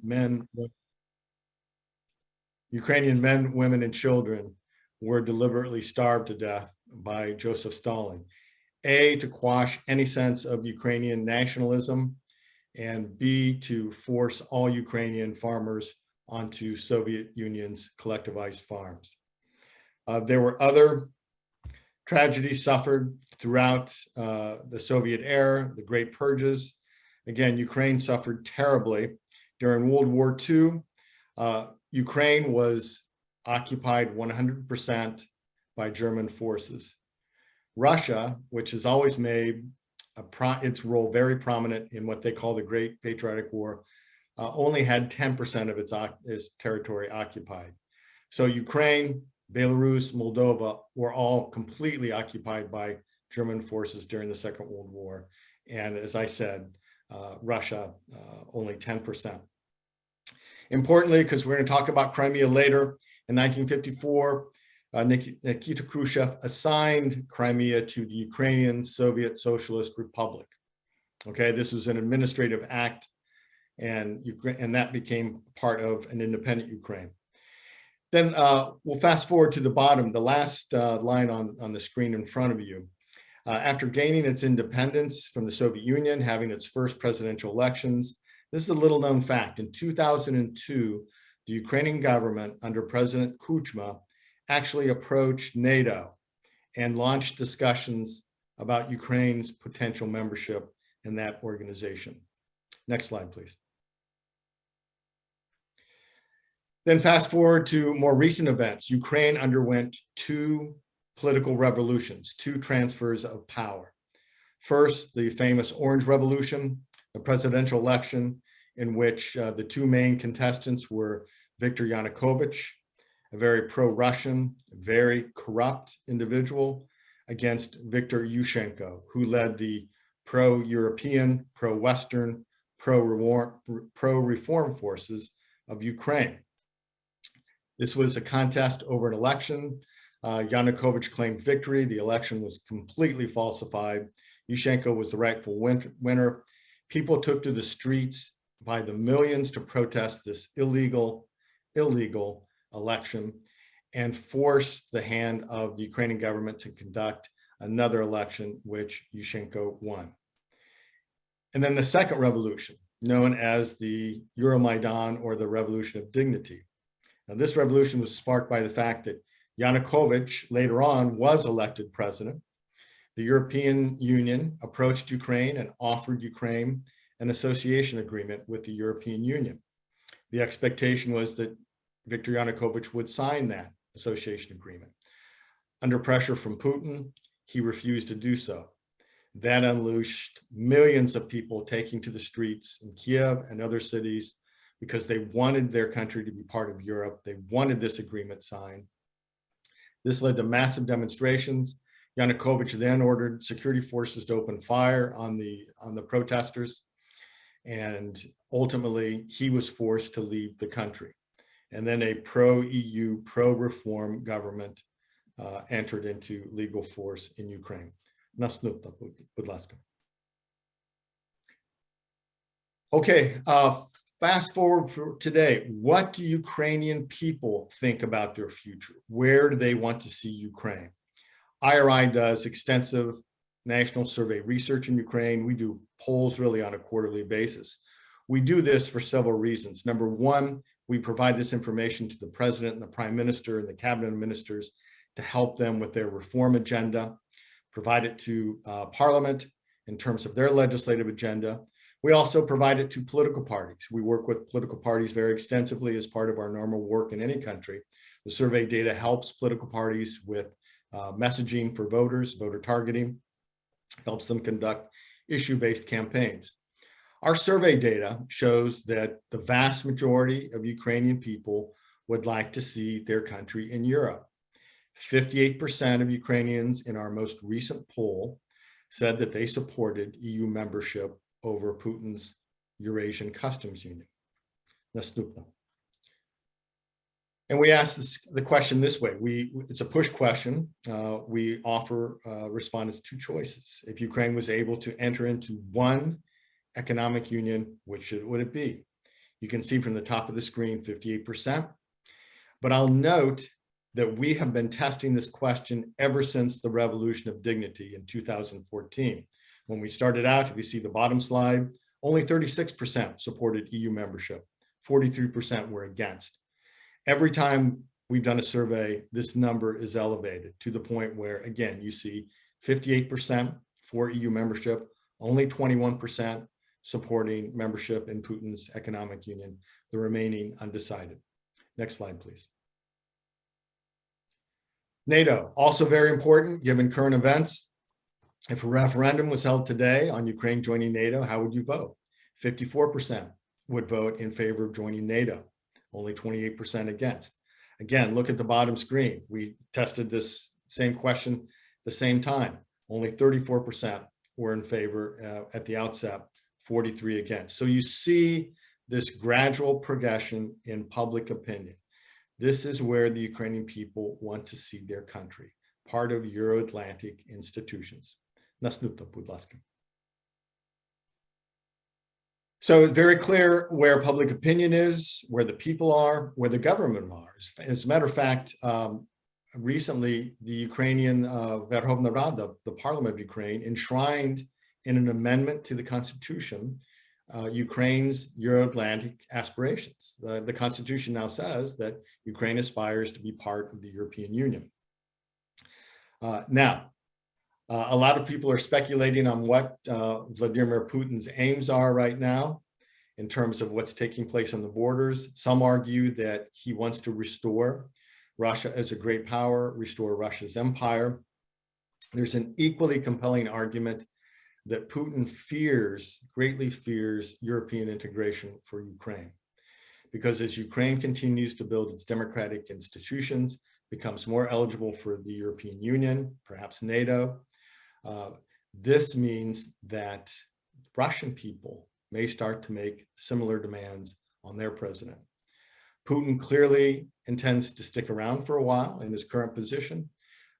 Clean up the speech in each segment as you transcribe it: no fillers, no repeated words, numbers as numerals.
men, women, and children were deliberately starved to death by Joseph Stalin. A, to quash any sense of Ukrainian nationalism, and B, to force all Ukrainian farmers onto Soviet Union's collectivized farms. There were other tragedies suffered throughout the Soviet era, the Great Purges. Again, Ukraine suffered terribly. During World War II, Ukraine was occupied 100% by German forces. Russia, which has always made its role very prominent in what they call the Great Patriotic War, only had 10% of its territory occupied. So Ukraine, Belarus, Moldova were all completely occupied by German forces during the Second World War. And as I said, Russia, only 10%. Importantly, because we're going to talk about Crimea later, in 1954, Nikita Khrushchev assigned Crimea to the Ukrainian Soviet Socialist Republic. Okay, this was an administrative act, and that became part of an independent Ukraine. Then we'll fast forward to the bottom, the last line on the screen in front of you. After gaining its independence from the Soviet Union, having its first presidential elections, this is a little known fact. In 2002, the Ukrainian government under President Kuchma actually approached NATO and launched discussions about Ukraine's potential membership in that organization. Next slide, please. Then fast forward to more recent events. Ukraine underwent two political revolutions, two transfers of power. First, the famous Orange Revolution, the presidential election in which the two main contestants were Viktor Yanukovych, a very pro-Russian, very corrupt individual, against Viktor Yushchenko, who led the pro-European, pro-Western, pro-reform forces of Ukraine. This was a contest over an election. Yanukovych claimed victory. The election was completely falsified. Yushchenko was the rightful winner. People took to the streets by the millions to protest this illegal election and force the hand of the Ukrainian government to conduct another election, which Yushchenko won. And then the second revolution, known as the Euromaidan, or the Revolution of Dignity. Now, this revolution was sparked by the fact that Yanukovych later on was elected president. The European Union approached Ukraine and offered Ukraine an association agreement with the European Union. The expectation was that Viktor Yanukovych would sign that association agreement. Under pressure from Putin, he refused to do so. That unleashed millions of people taking to the streets in Kiev and other cities because they wanted their country to be part of Europe. They wanted this agreement signed. This led to massive demonstrations. Yanukovych then ordered security forces to open fire on the protesters, and ultimately he was forced to leave the country. And then a pro-EU, pro-reform government entered into legal force in Ukraine. Наступна, будь ласка. Okay, fast forward for today. What do Ukrainian people think about their future? Where do they want to see Ukraine? IRI does extensive national survey research in Ukraine. We do polls really on a quarterly basis. We do this for several reasons. Number one, we provide this information to the president and the prime minister and the cabinet ministers to help them with their reform agenda, provide it to parliament in terms of their legislative agenda. We also provide it to political parties. We work with political parties very extensively as part of our normal work in any country. The survey data helps political parties with messaging for voters, voter targeting, helps them conduct issue-based campaigns. Our survey data shows that the vast majority of Ukrainian people would like to see their country in Europe. 58% of Ukrainians in our most recent poll said that they supported EU membership over Putin's Eurasian Customs Union. Наступна. And we ask the question this way. It's a push question. We offer respondents two choices. If Ukraine was able to enter into one economic union, which would it be? You can see from the top of the screen, 58%. But I'll note that we have been testing this question ever since the Revolution of Dignity in 2014. When we started out, if you see the bottom slide, only 36% supported EU membership, 43% were against. Every time we've done a survey, this number is elevated to the point where, again, you see 58% for EU membership, only 21% supporting membership in Putin's economic union, the remaining undecided. Next slide, please. NATO, also very important given current events. If a referendum was held today on Ukraine joining NATO, how would you vote? 54% would vote in favor of joining NATO, only 28% against. Again, look at the bottom screen. We tested this same question the same time. Only 34% were in favor at the outset, 43 against. So you see this gradual progression in public opinion. This is where the Ukrainian people want to see their country, part of Euro-Atlantic institutions. Наступна, будь ласка. So it's very clear where public opinion is, where the people are, where the government are. As a matter of fact, recently the Ukrainian Verkhovna Rada, the Parliament of Ukraine, enshrined in an amendment to the Constitution Ukraine's Euro-Atlantic aspirations. The Constitution now says that Ukraine aspires to be part of the European Union. Now, a lot of people are speculating on what Vladimir Putin's aims are right now in terms of what's taking place on the borders. Some argue that he wants to restore Russia as a great power, restore Russia's empire. There's an equally compelling argument that Putin greatly fears European integration for Ukraine. Because as Ukraine continues to build its democratic institutions, becomes more eligible for the European Union, perhaps NATO, this means that Russian people may start to make similar demands on their president. Putin clearly intends to stick around for a while in his current position.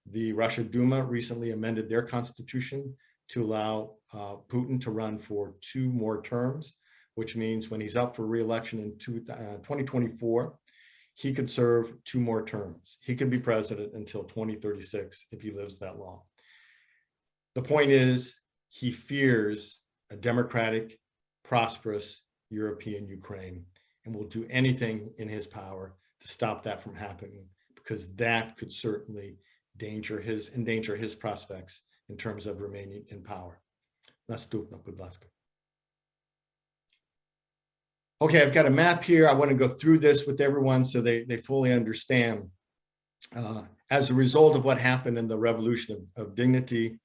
The Russia Duma recently amended their constitution to allow Putin to run for 2 more terms, which means when he's up for re-election in 2024, he could serve 2 more terms. He could be president until 2036 if he lives that long. The point is, he fears a democratic, prosperous European Ukraine and will do anything in his power to stop that from happening, because that could certainly endanger his prospects in terms of remaining in power. Наступна, будь ласка. Okay, I've got a map here. I want to go through this with everyone so they fully understand. As a result of what happened in the Revolution of Dignity,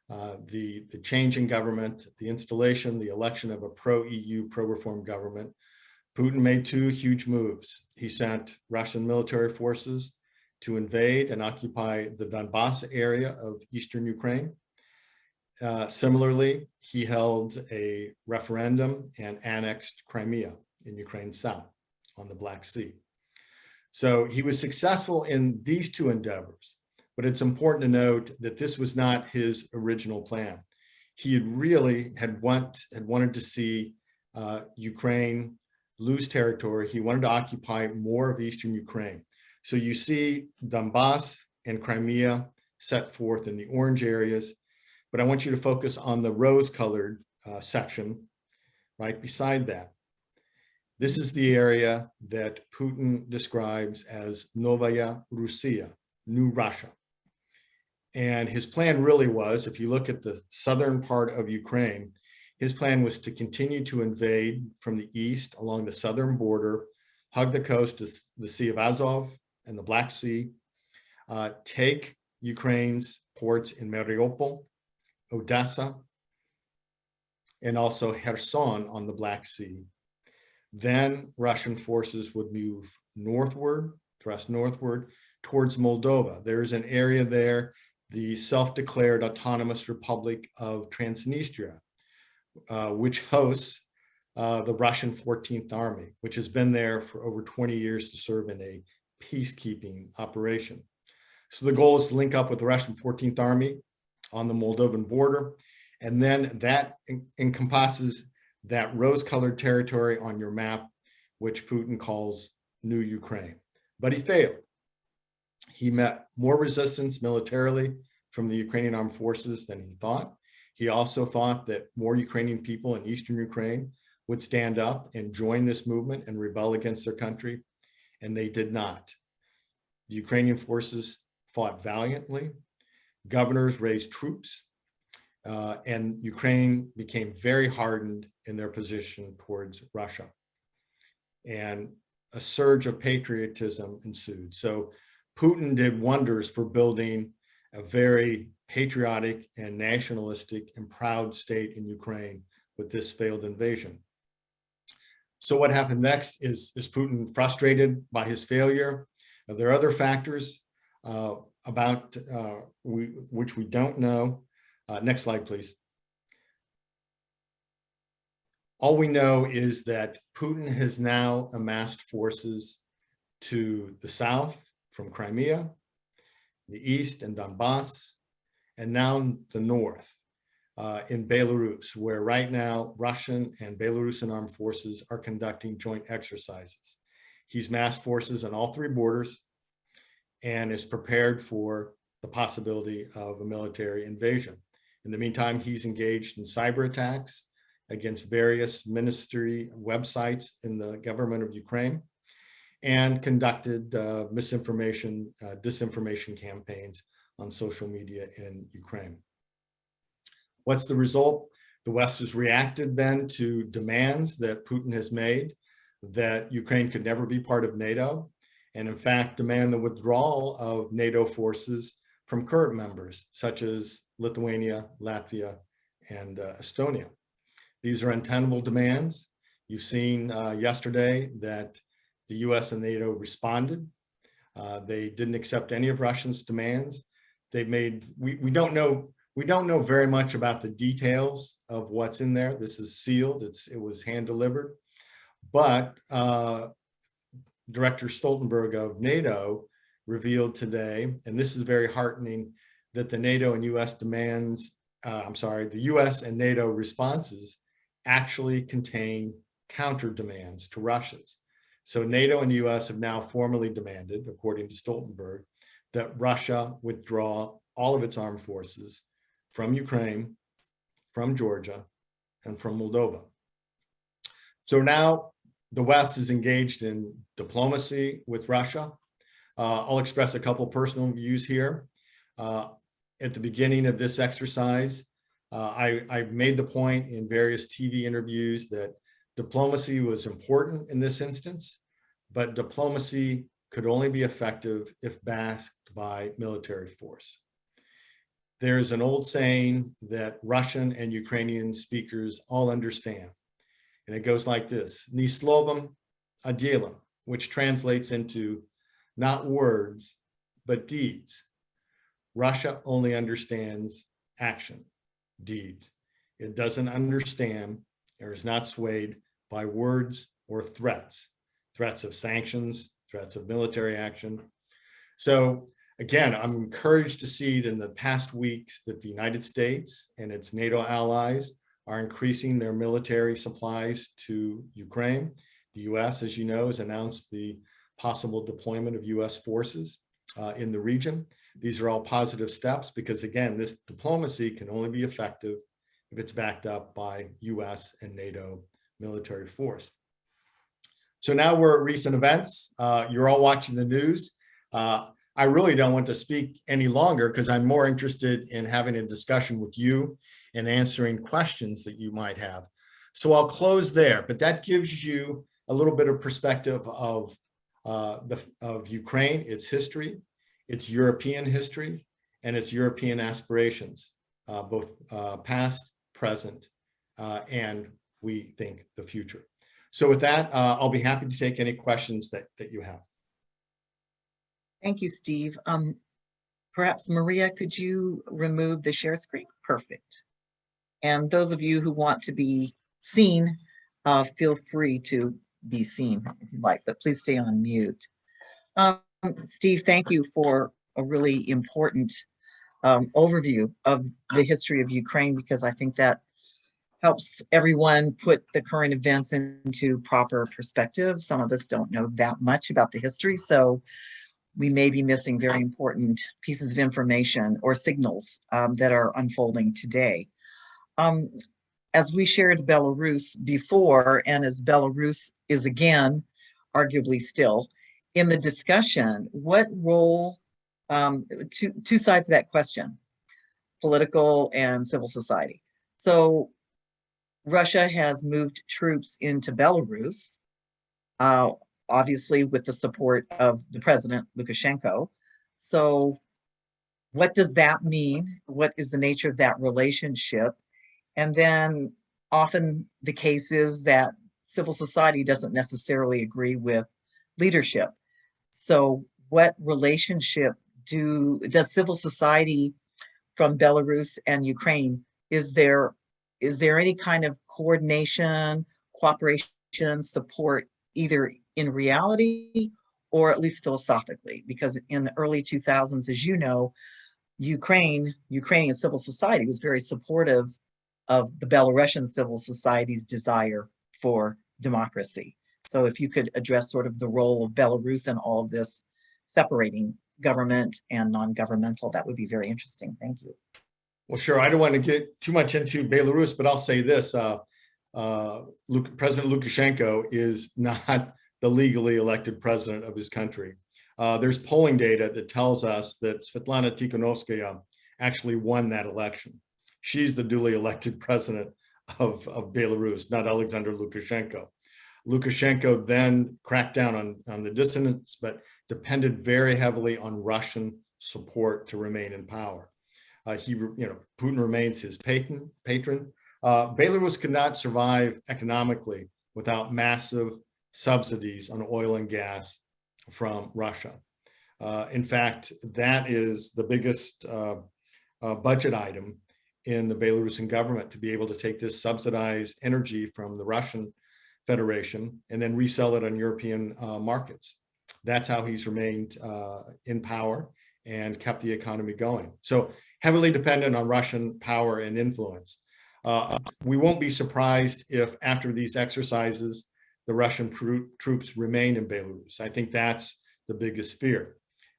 the change in government, the installation, the election of a pro-EU, pro-reform government, Putin made 2 huge moves. He sent Russian military forces to invade and occupy the Donbass area of eastern Ukraine. Similarly, he held a referendum and annexed Crimea in Ukraine's south on the Black Sea. So he was successful in these 2 endeavors, but it's important to note that this was not his original plan. He had wanted to see Ukraine lose territory. He wanted to occupy more of eastern Ukraine. So you see Donbass and Crimea set forth in the orange areas, but I want you to focus on the rose-colored section right beside that. This is the area that Putin describes as Novaya Russia, New Russia. And his plan really was, if you look at the southern part of Ukraine, his plan was to continue to invade from the east along the southern border, hug the coast to the Sea of Azov and the Black Sea, take Ukraine's ports in Mariupol, Odessa, and also Kherson on the Black Sea. Then Russian forces would move northward, thrust northward towards Moldova. There's an area there, the self-declared autonomous Republic of Transnistria, which hosts the Russian 14th Army, which has been there for over 20 years to serve in a peacekeeping operation. So the goal is to link up with the Russian 14th Army on the Moldovan border, and then that encompasses that rose-colored territory on your map, which Putin calls New Ukraine. But he failed. He met more resistance militarily from the Ukrainian armed forces than he thought. He also thought that more Ukrainian people in eastern Ukraine would stand up and join this movement and rebel against their country, and they did not. The Ukrainian forces fought valiantly. Governors raised troops, and Ukraine became very hardened in their position towards Russia. And a surge of patriotism ensued. So Putin did wonders for building a very patriotic and nationalistic and proud state in Ukraine with this failed invasion. So what happened next is Putin frustrated by his failure? There are other factors about which we don't know. Next slide, please. All we know is that Putin has now amassed forces to the south from Crimea, the east and Donbass, and now the north in Belarus, where right now Russian and Belarusian armed forces are conducting joint exercises. He's massed forces on all three borders and is prepared for the possibility of a military invasion. In the meantime, he's engaged in cyber attacks against various ministry websites in the government of Ukraine and conducted misinformation, disinformation campaigns on social media in Ukraine. What's the result? The West has reacted then to demands that Putin has made that Ukraine could never be part of NATO, and in fact demand the withdrawal of NATO forces from current members such as Lithuania, Latvia, and Estonia. These are untenable demands. You've seen yesterday that the US and NATO responded. They didn't accept any of Russia's demands. They've made, we don't know very much about the details of what's in there. This is sealed, it was hand delivered. But Director Stoltenberg of NATO revealed today, and this is very heartening, that the NATO and US demands, the US and NATO responses actually contain counter demands to Russia's. So NATO and the US have now formally demanded, according to Stoltenberg, that Russia withdraw all of its armed forces from Ukraine, from Georgia, and from Moldova. So now the West is engaged in diplomacy with Russia. I'll express a couple personal views here. At the beginning of this exercise, I made the point in various TV interviews that diplomacy was important in this instance, but diplomacy could only be effective if backed by military force. There's an old saying that Russian and Ukrainian speakers all understand, and it goes like this: Ni slovom, a делом, which translates into not words, but deeds. Russia only understands action, deeds. It doesn't understand or is not swayed by words or threats of sanctions, threats of military action. So again, I'm encouraged to see that in the past weeks that the United States and its NATO allies are increasing their military supplies to Ukraine. The US, as you know, has announced the possible deployment of US forces in the region. These are all positive steps because, again, this diplomacy can only be effective if it's backed up by US and NATO military force. So now we're at recent events. You're all watching the news. I really don't want to speak any longer because I'm more interested in having a discussion with you and answering questions that you might have. So I'll close there, but that gives you a little bit of perspective of Ukraine, its history, its European history, and its European aspirations, both past, present, and we think the future. So with that, I'll be happy to take any questions that you have. Thank you, Steve. Perhaps Maria, could you remove the share screen? Perfect. And those of you who want to be seen, feel free to be seen if you like, but please stay on mute. Steve, thank you for a really important overview of the history of Ukraine, because I think that helps everyone put the current events into proper perspective. Some of us don't know that much about the history, so we may be missing very important pieces of information or signals that are unfolding today. As we shared Belarus before, and as Belarus is again, arguably still, in the discussion, what role, two sides of that question, political and civil society. So Russia has moved troops into Belarus, obviously with the support of the president, Lukashenko. So what does that mean? What is the nature of that relationship? And then often the case is that civil society doesn't necessarily agree with leadership. So what relationship does civil society from Belarus and Ukraine, is there any kind of coordination, cooperation, support, either in reality or at least philosophically? Because in the early 2000s, as you know, Ukrainian civil society was very supportive of the Belarusian civil society's desire for democracy. So if you could address sort of the role of Belarus in all of this, separating government and non-governmental, that would be very interesting. Thank you. Well, sure. I don't want to get too much into Belarus, but I'll say this. President Lukashenko is not the legally elected president of his country. There's polling data that tells us that Svetlana Tikhanovskaya actually won that election. She's the duly elected president of Belarus, not Alexander Lukashenko. Lukashenko then cracked down on the dissidents, but depended very heavily on Russian support to remain in power. Putin remains his patron. Belarus could not survive economically without massive subsidies on oil and gas from Russia. In fact, that is the biggest budget item in the Belarusian government, to be able to take this subsidized energy from the Russian Federation and then resell it on European markets. That's how he's remained in power and kept the economy going. So heavily dependent on Russian power and influence. We won't be surprised if after these exercises, the Russian troops remain in Belarus. I think that's the biggest fear,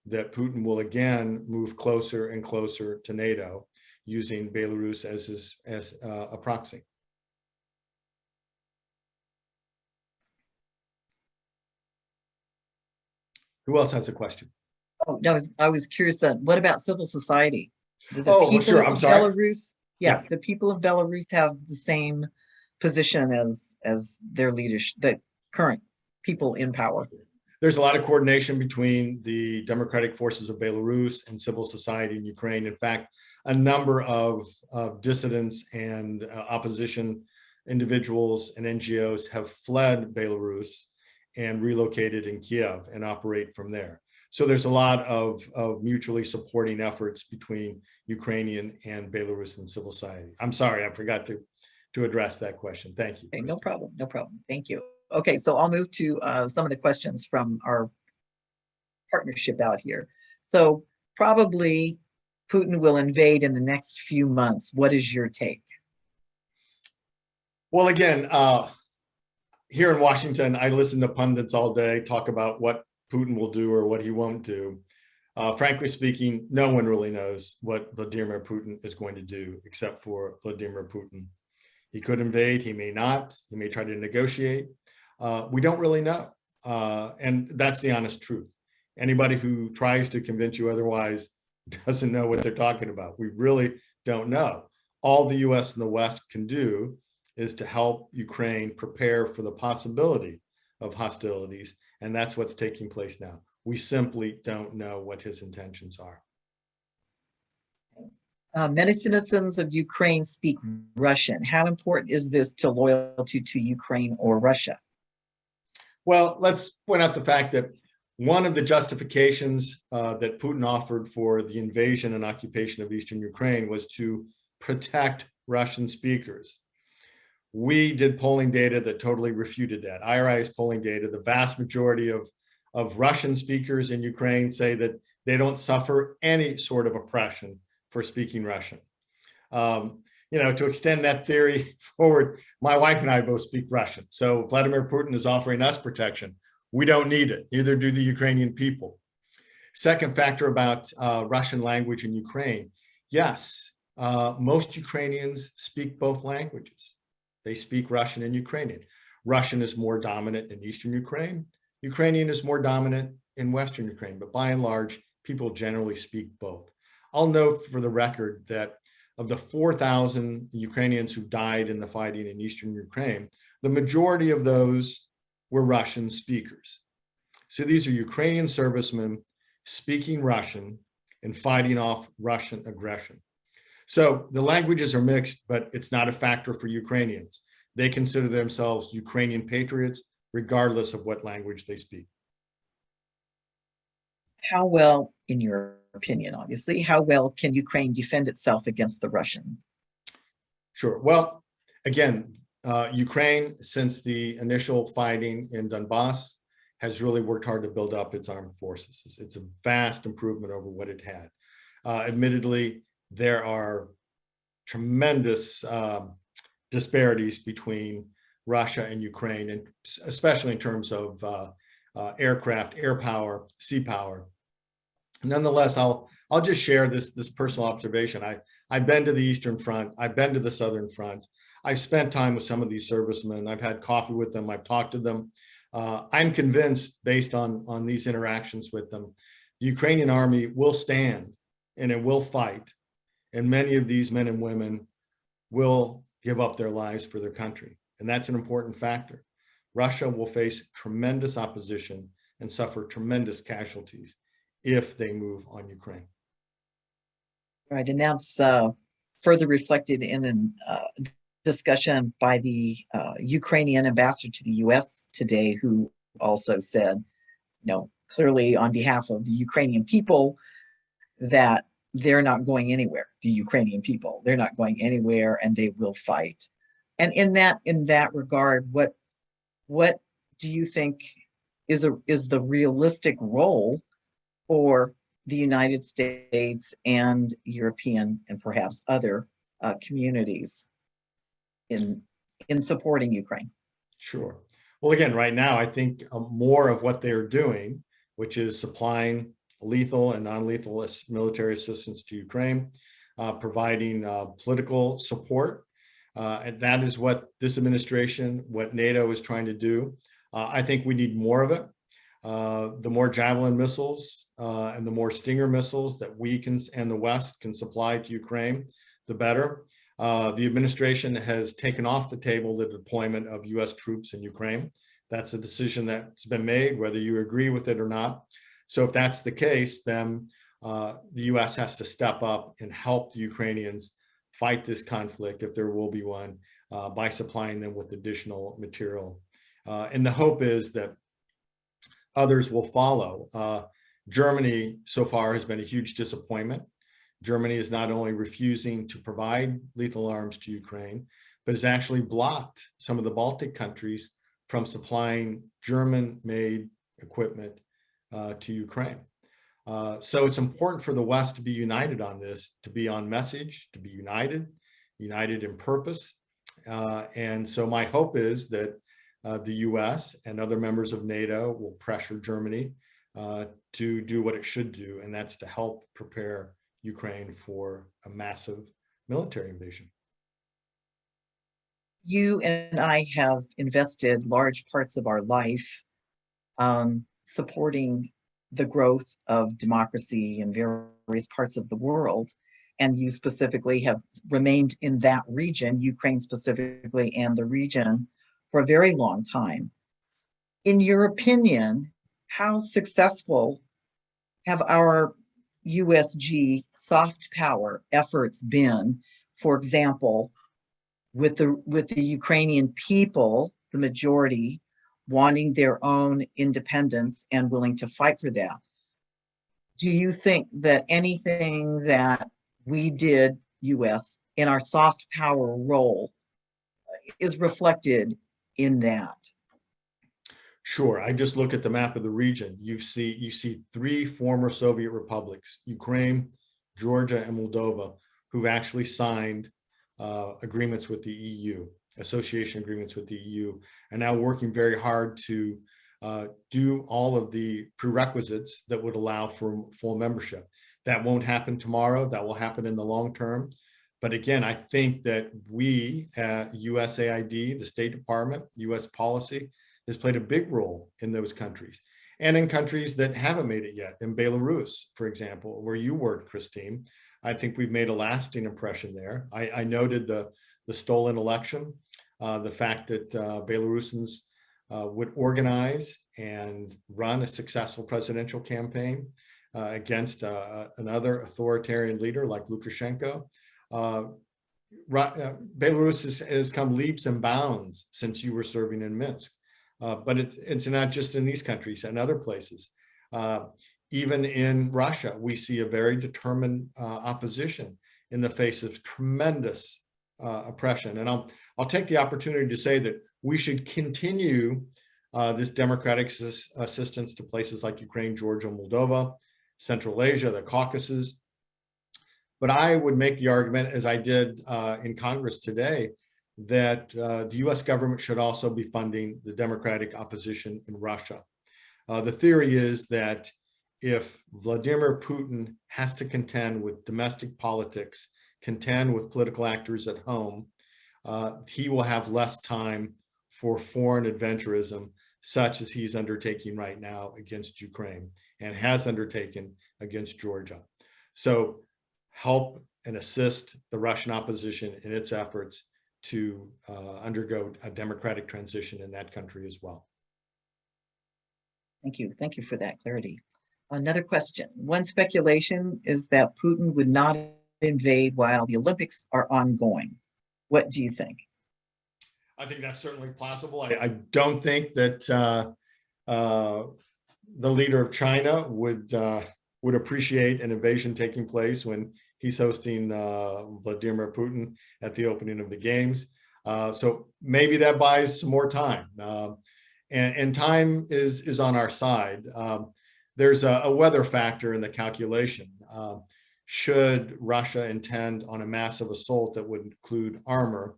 that Putin will again move closer and closer to NATO, using Belarus as a proxy. Who else has a question? Oh, no, I was curious then, what about civil society? Do the Oh, people sure. I'm of sorry. Belarus, Yeah. the people of Belarus have the same position as their leadership, the current people in power. There's a lot of coordination between the democratic forces of Belarus and civil society in Ukraine. In fact, a number of dissidents and opposition individuals and NGOs have fled Belarus and relocated in Kiev and operate from there. So there's a lot of mutually supporting efforts between Ukrainian and Belarusian civil society. I'm sorry, I forgot to address that question. Thank you. Okay, no problem, no problem. Thank you. Okay, so I'll move to some of the questions from our partnership out here. So probably Putin will invade in the next few months. What is your take? Well, again, here in Washington, I listen to pundits all day talk about what Putin will do or what he won't do. Frankly speaking, no one really knows what Vladimir Putin is going to do except for Vladimir Putin. He could invade, he may not, he may try to negotiate. We don't really know. And that's the honest truth. Anybody who tries to convince you otherwise doesn't know what they're talking about. We really don't know. All the US and the West can do is to help Ukraine prepare for the possibility of hostilities. And that's what's taking place now. We simply don't know what his intentions are. Many citizens of Ukraine speak Russian. How important is this to loyalty to Ukraine or Russia? Well, let's point out the fact that one of the justifications that Putin offered for the invasion and occupation of eastern Ukraine was to protect Russian speakers. We did polling data that totally refuted that. IRI's polling data, the vast majority of Russian speakers in Ukraine say that they don't suffer any sort of oppression for speaking Russian. to extend that theory forward, my wife and I both speak Russian. So Vladimir Putin is offering us protection. We don't need it. Neither do the Ukrainian people. Second factor about Russian language in Ukraine. Yes, most Ukrainians speak both languages. They speak Russian and Ukrainian. Russian is more dominant in Eastern Ukraine. Ukrainian is more dominant in Western Ukraine, but by and large, people generally speak both. I'll note for the record that of the 4,000 Ukrainians who died in the fighting in Eastern Ukraine, the majority of those were Russian speakers. So these are Ukrainian servicemen speaking Russian and fighting off Russian aggression. So the languages are mixed, but it's not a factor for Ukrainians. They consider themselves Ukrainian patriots, regardless of what language they speak. How well, in your opinion, obviously, how well can Ukraine defend itself against the Russians? Sure. Well, again, Ukraine, since the initial fighting in Donbass, has really worked hard to build up its armed forces. It's a vast improvement over what it had. Admittedly, there are tremendous disparities between Russia and Ukraine, and especially in terms of aircraft, air power, sea power. Nonetheless, I'll just share this personal observation. I've been to the Eastern Front. I've been to the Southern Front. I've spent time with some of these servicemen. I've had coffee with them. I've talked to them. I'm convinced, based on these interactions with them, the Ukrainian army will stand and it will fight. And many of these men and women will give up their lives for their country. And that's an important factor. Russia will face tremendous opposition and suffer tremendous casualties if they move on Ukraine. Right, and that's further reflected in a discussion by the Ukrainian ambassador to the U.S. today, who also said, clearly on behalf of the Ukrainian people, that they're not going anywhere. The Ukrainian people, they're not going anywhere, and they will fight. And in that regard, what do you think is the realistic role for the United States and European and perhaps other communities in supporting Ukraine? Sure. Well, again, right now, I think more of what they're doing, which is supplying lethal and non-lethal military assistance to Ukraine, providing political support. And that is what this administration, what NATO is trying to do. I think we need more of it. The more Javelin missiles and the more Stinger missiles that we can and the West can supply to Ukraine, the better. The administration has taken off the table the deployment of U.S. troops in Ukraine. That's a decision that's been made, whether you agree with it or not. So if that's the case, then the U.S. has to step up and help the Ukrainians fight this conflict, if there will be one, by supplying them with additional material. And the hope is that others will follow. Germany so far has been a huge disappointment. Germany is not only refusing to provide lethal arms to Ukraine, but has actually blocked some of the Baltic countries from supplying German-made equipment to Ukraine. So it's important for the West to be united on this, to be on message, to be united in purpose. And so my hope is that the US and other members of NATO will pressure Germany to do what it should do, and that's to help prepare Ukraine for a massive military invasion. You and I have invested large parts of our life supporting the growth of democracy in various parts of the world. And you specifically have remained in that region, Ukraine specifically, and the region for a very long time. In your opinion, how successful have our USG soft power efforts been, for example, with the Ukrainian people, the majority, wanting their own independence and willing to fight for that? Do you think that anything that we did, US, in our soft power role is reflected in that? Sure. I just look at the map of the region. You see three former Soviet republics, Ukraine, Georgia, and Moldova, who've actually signed agreements with the EU, association agreements with the EU, and now working very hard to do all of the prerequisites that would allow for full membership. That won't happen tomorrow. That will happen in the long term. But again, I think that we at USAID, the State Department, US policy, has played a big role in those countries and in countries that haven't made it yet. In Belarus, for example, where you worked, Christine, I think we've made a lasting impression there. I noted the stolen election, the fact that Belarusians would organize and run a successful presidential campaign against another authoritarian leader like Lukashenko. Belarus has come leaps and bounds since you were serving in Minsk. But it's not just in these countries and other places. Even in Russia, we see a very determined opposition in the face of tremendous oppression. And I'll take the opportunity to say that we should continue this democratic assistance to places like Ukraine, Georgia, Moldova, Central Asia, the Caucasus. But I would make the argument, as I did in Congress today, that the US government should also be funding the democratic opposition in Russia. The theory is that if Vladimir Putin has to contend with domestic politics, contend with political actors at home, he will have less time for foreign adventurism, such as he's undertaking right now against Ukraine and has undertaken against Georgia. So help and assist the Russian opposition in its efforts to undergo a democratic transition in that country as well. Thank you. Thank you for that clarity. Another question. One speculation is that Putin would not invade while the Olympics are ongoing. What do you think? I think that's certainly plausible. I don't think that the leader of China would appreciate an invasion taking place when he's hosting Vladimir Putin at the opening of the games. So maybe that buys some more time. And time is on our side. There's a weather factor in the calculation. Should Russia intend on a massive assault that would include armor,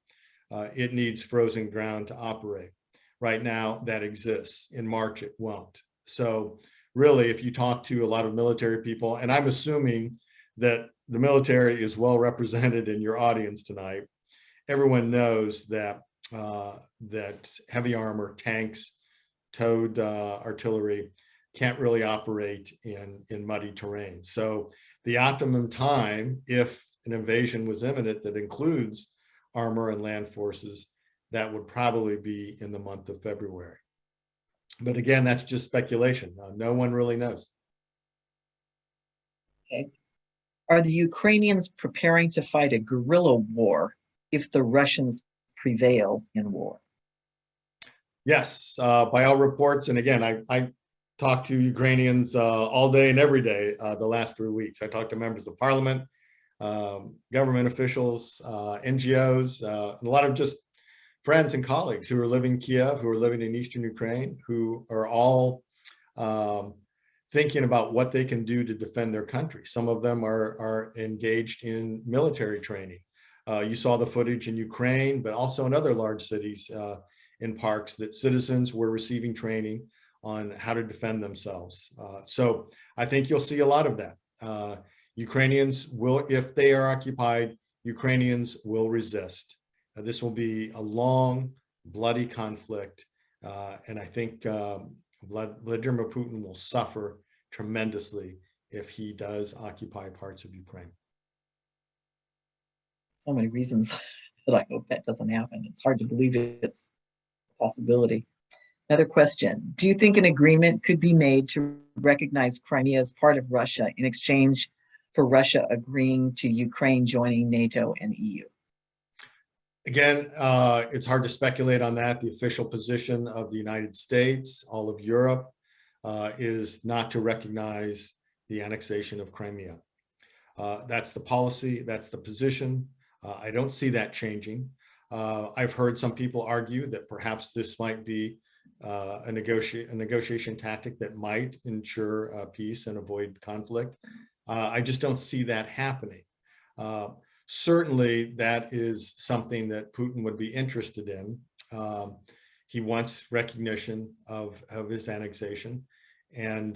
it needs frozen ground to operate. Right now, that exists. In March, it won't. So really, if you talk to a lot of military people, and I'm assuming that the military is well represented in your audience tonight, everyone knows that that heavy armor, tanks, towed artillery can't really operate in muddy terrain. So the optimum time, if an invasion was imminent that includes armor and land forces, that would probably be in the month of February. But again, that's just speculation. No one really knows. Okay. Are the Ukrainians preparing to fight a guerrilla war if the Russians prevail in war? Yes, by all reports. And again, I talked to Ukrainians all day and every day the last 3 weeks. I talked to members of parliament, government officials, NGOs, and a lot of just friends and colleagues who are living in Kiev, who are living in Eastern Ukraine, who are all thinking about what they can do to defend their country. Some of them are engaged in military training. You saw the footage in Ukraine, but also in other large cities in parks that citizens were receiving training on how to defend themselves. So I think you'll see a lot of that. Ukrainians will, if they are occupied, Ukrainians will resist. This will be a long, bloody conflict. And I think Vladimir Putin will suffer tremendously if he does occupy parts of Ukraine. So many reasons that I hope that doesn't happen. It's hard to believe it's a possibility. Another question. Do you think an agreement could be made to recognize Crimea as part of Russia in exchange for Russia agreeing to Ukraine joining NATO and EU? Again, it's hard to speculate on that. The official position of the United States, all of Europe, is not to recognize the annexation of Crimea. That's the policy, that's the position. I don't see that changing. I've heard some people argue that perhaps this might be a negotiation tactic that might ensure peace and avoid conflict. I just don't see that happening. certainly that is something that Putin would be interested in. He wants recognition of his annexation, and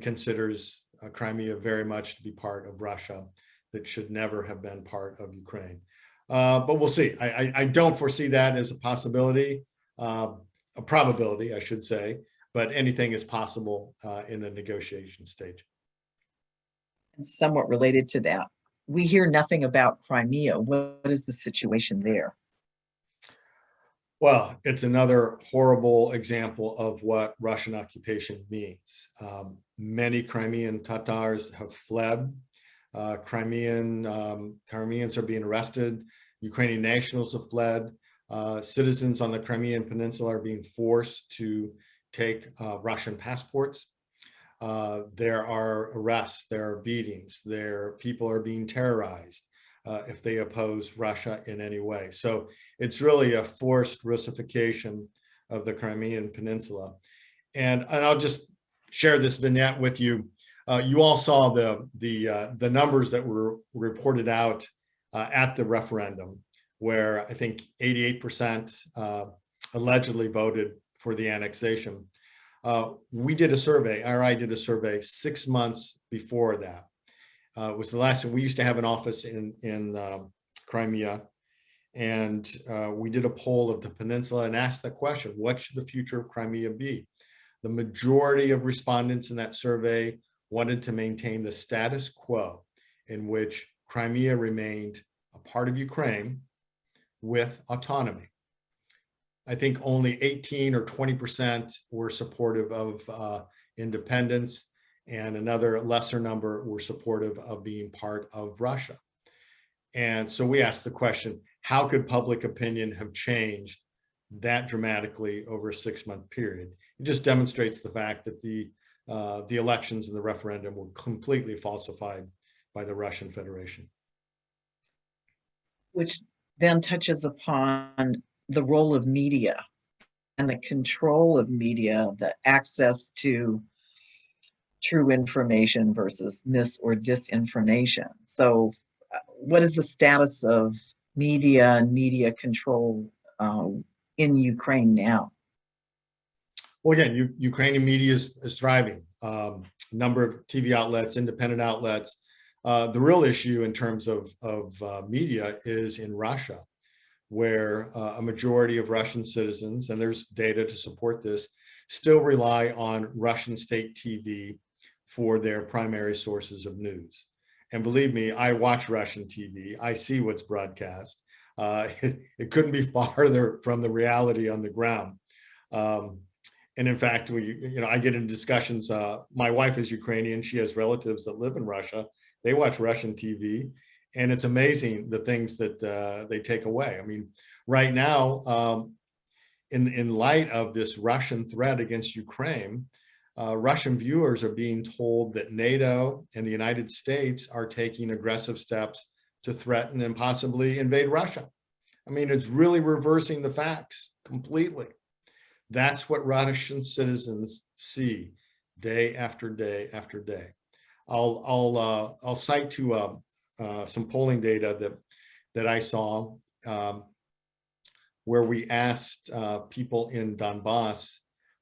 considers Crimea very much to be part of Russia that should never have been part of Ukraine. But we'll see. I don't foresee that as a possibility, a probability, I should say, but anything is possible in the negotiation stage. And somewhat related to that, we hear nothing about Crimea. What is the situation there? Well, it's another horrible example of what Russian occupation means. Many Crimean Tatars have fled. Crimeans are being arrested. Ukrainian nationals have fled. Citizens on the Crimean Peninsula are being forced to take Russian passports. There are arrests, there are beatings, people are being terrorized if they oppose Russia in any way. So it's really a forced Russification of the Crimean Peninsula. And I'll just share this vignette with you. You all saw the numbers that were reported out at the referendum, where I think 88% allegedly voted for the annexation. We did a survey, RI did a survey 6 months before that. It was the last time. We used to have an office in Crimea, and we did a poll of the peninsula and asked the question, what should the future of Crimea be? The majority of respondents in that survey wanted to maintain the status quo, in which Crimea remained a part of Ukraine with autonomy. I think only 18 or 20% were supportive of independence, and another lesser number were supportive of being part of Russia. And so we asked the question, how could public opinion have changed that dramatically over a 6-month period? It just demonstrates the fact that the elections and the referendum were completely falsified by the Russian Federation. Which then touches upon the role of media and the control of media, the access to true information versus mis or disinformation. So what is the status of media and media control in Ukraine now? Well, again, Ukrainian media is thriving. A number of TV outlets, independent outlets. The real issue in terms of media is in Russia, where a majority of Russian citizens, and there's data to support this, still rely on Russian state TV for their primary sources of news. And believe me, I watch Russian TV. I see what's broadcast. It couldn't be farther from the reality on the ground. And in fact, I get into discussions. My wife is Ukrainian. She has relatives that live in Russia. They watch Russian TV, and it's amazing the things that they take away. I mean, right now, in light of this Russian threat against Ukraine, Russian viewers are being told that NATO and the United States are taking aggressive steps to threaten and possibly invade Russia. I mean, it's really reversing the facts completely. That's what Russian citizens see day after day after day. I'll cite to some polling data that I saw, where we asked people in Donbass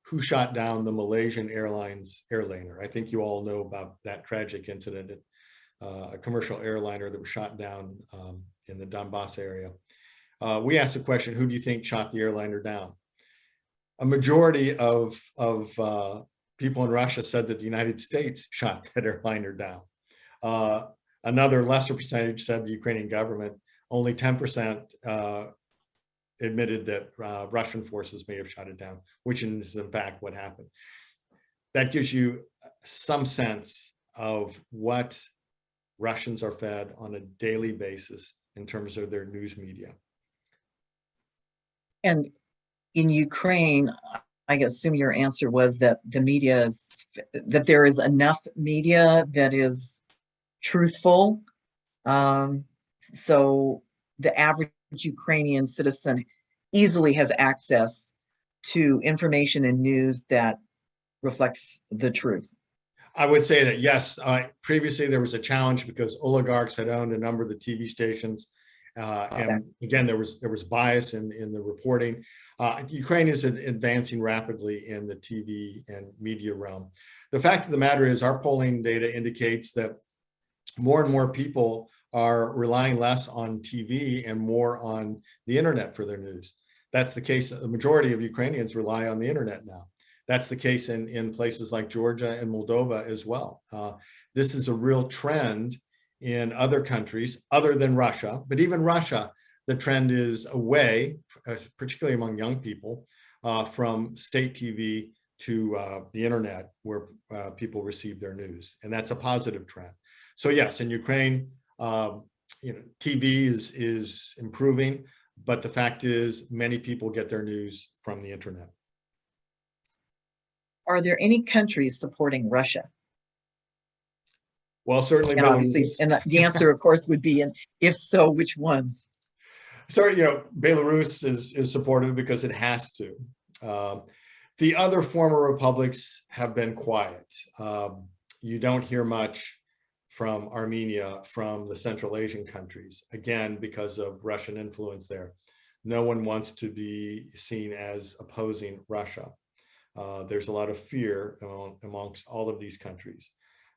who shot down the Malaysian Airlines airliner. I think you all know about that tragic incident, a commercial airliner that was shot down in the Donbass area. We asked the question, who do you think shot the airliner down? A majority of people in Russia said that the United States shot that airliner down. Another lesser percentage said the Ukrainian government. Only 10% admitted that Russian forces may have shot it down, which is in fact what happened. That gives you some sense of what Russians are fed on a daily basis in terms of their news media. And in Ukraine, I assume your answer was that that there is enough media that is truthful. So the average Ukrainian citizen easily has access to information and news that reflects the truth. I would say that yes, previously there was a challenge because oligarchs had owned a number of the TV stations. And again, there was bias in the reporting. Ukraine is advancing rapidly in the TV and media realm. The fact of the matter is our polling data indicates that more and more people are relying less on TV and more on the internet for their news. That's the case. The majority of Ukrainians rely on the internet now. That's the case in places like Georgia and Moldova as well. This is a real trend in other countries other than Russia, but even Russia, the trend is away, particularly among young people, from state TV to the internet where people receive their news. And that's a positive trend. So yes, in Ukraine, TV is improving, but the fact is many people get their news from the internet. Are there any countries supporting Russia? Well, certainly and obviously, and the answer, of course, would be, and if so, which ones? So, Belarus is supportive because it has to. The other former republics have been quiet. You don't hear much from Armenia, from the Central Asian countries, again, because of Russian influence there. No one wants to be seen as opposing Russia. There's a lot of fear amongst all of these countries.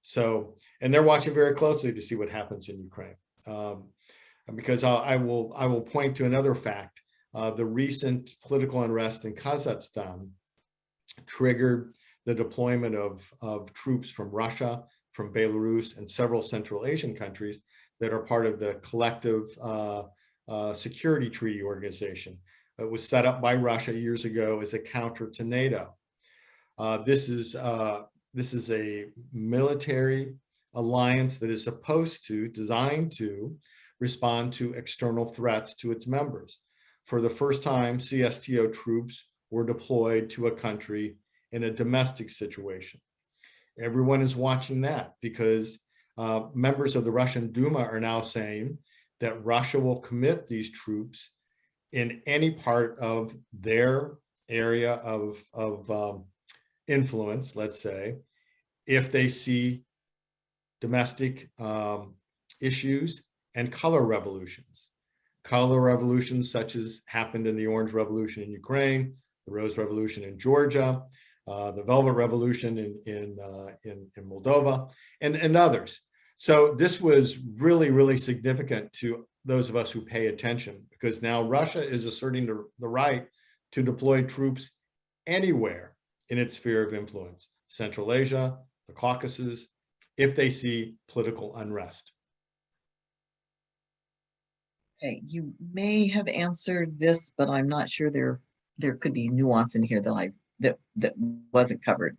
So, and they're watching very closely to see what happens in Ukraine. Because I will point to another fact. The recent political unrest in Kazakhstan triggered the deployment of troops from Russia, from Belarus, and several Central Asian countries that are part of the Collective Security Treaty Organization. It was set up by Russia years ago as a counter to NATO. This is a military alliance that is designed to respond to external threats to its members. For the first time, CSTO troops were deployed to a country in a domestic situation. Everyone is watching that because members of the Russian Duma are now saying that Russia will commit these troops in any part of their area of influence, let's say, if they see domestic issues and color revolutions such as happened in the Orange Revolution in Ukraine, the Rose Revolution in Georgia, the Velvet Revolution in Moldova, and others. So this was really, really significant to those of us who pay attention, because now Russia is asserting the right to deploy troops anywhere in its sphere of influence, Central Asia, the Caucasus, if they see political unrest. Okay, you may have answered this, but I'm not sure there could be nuance in here that wasn't covered.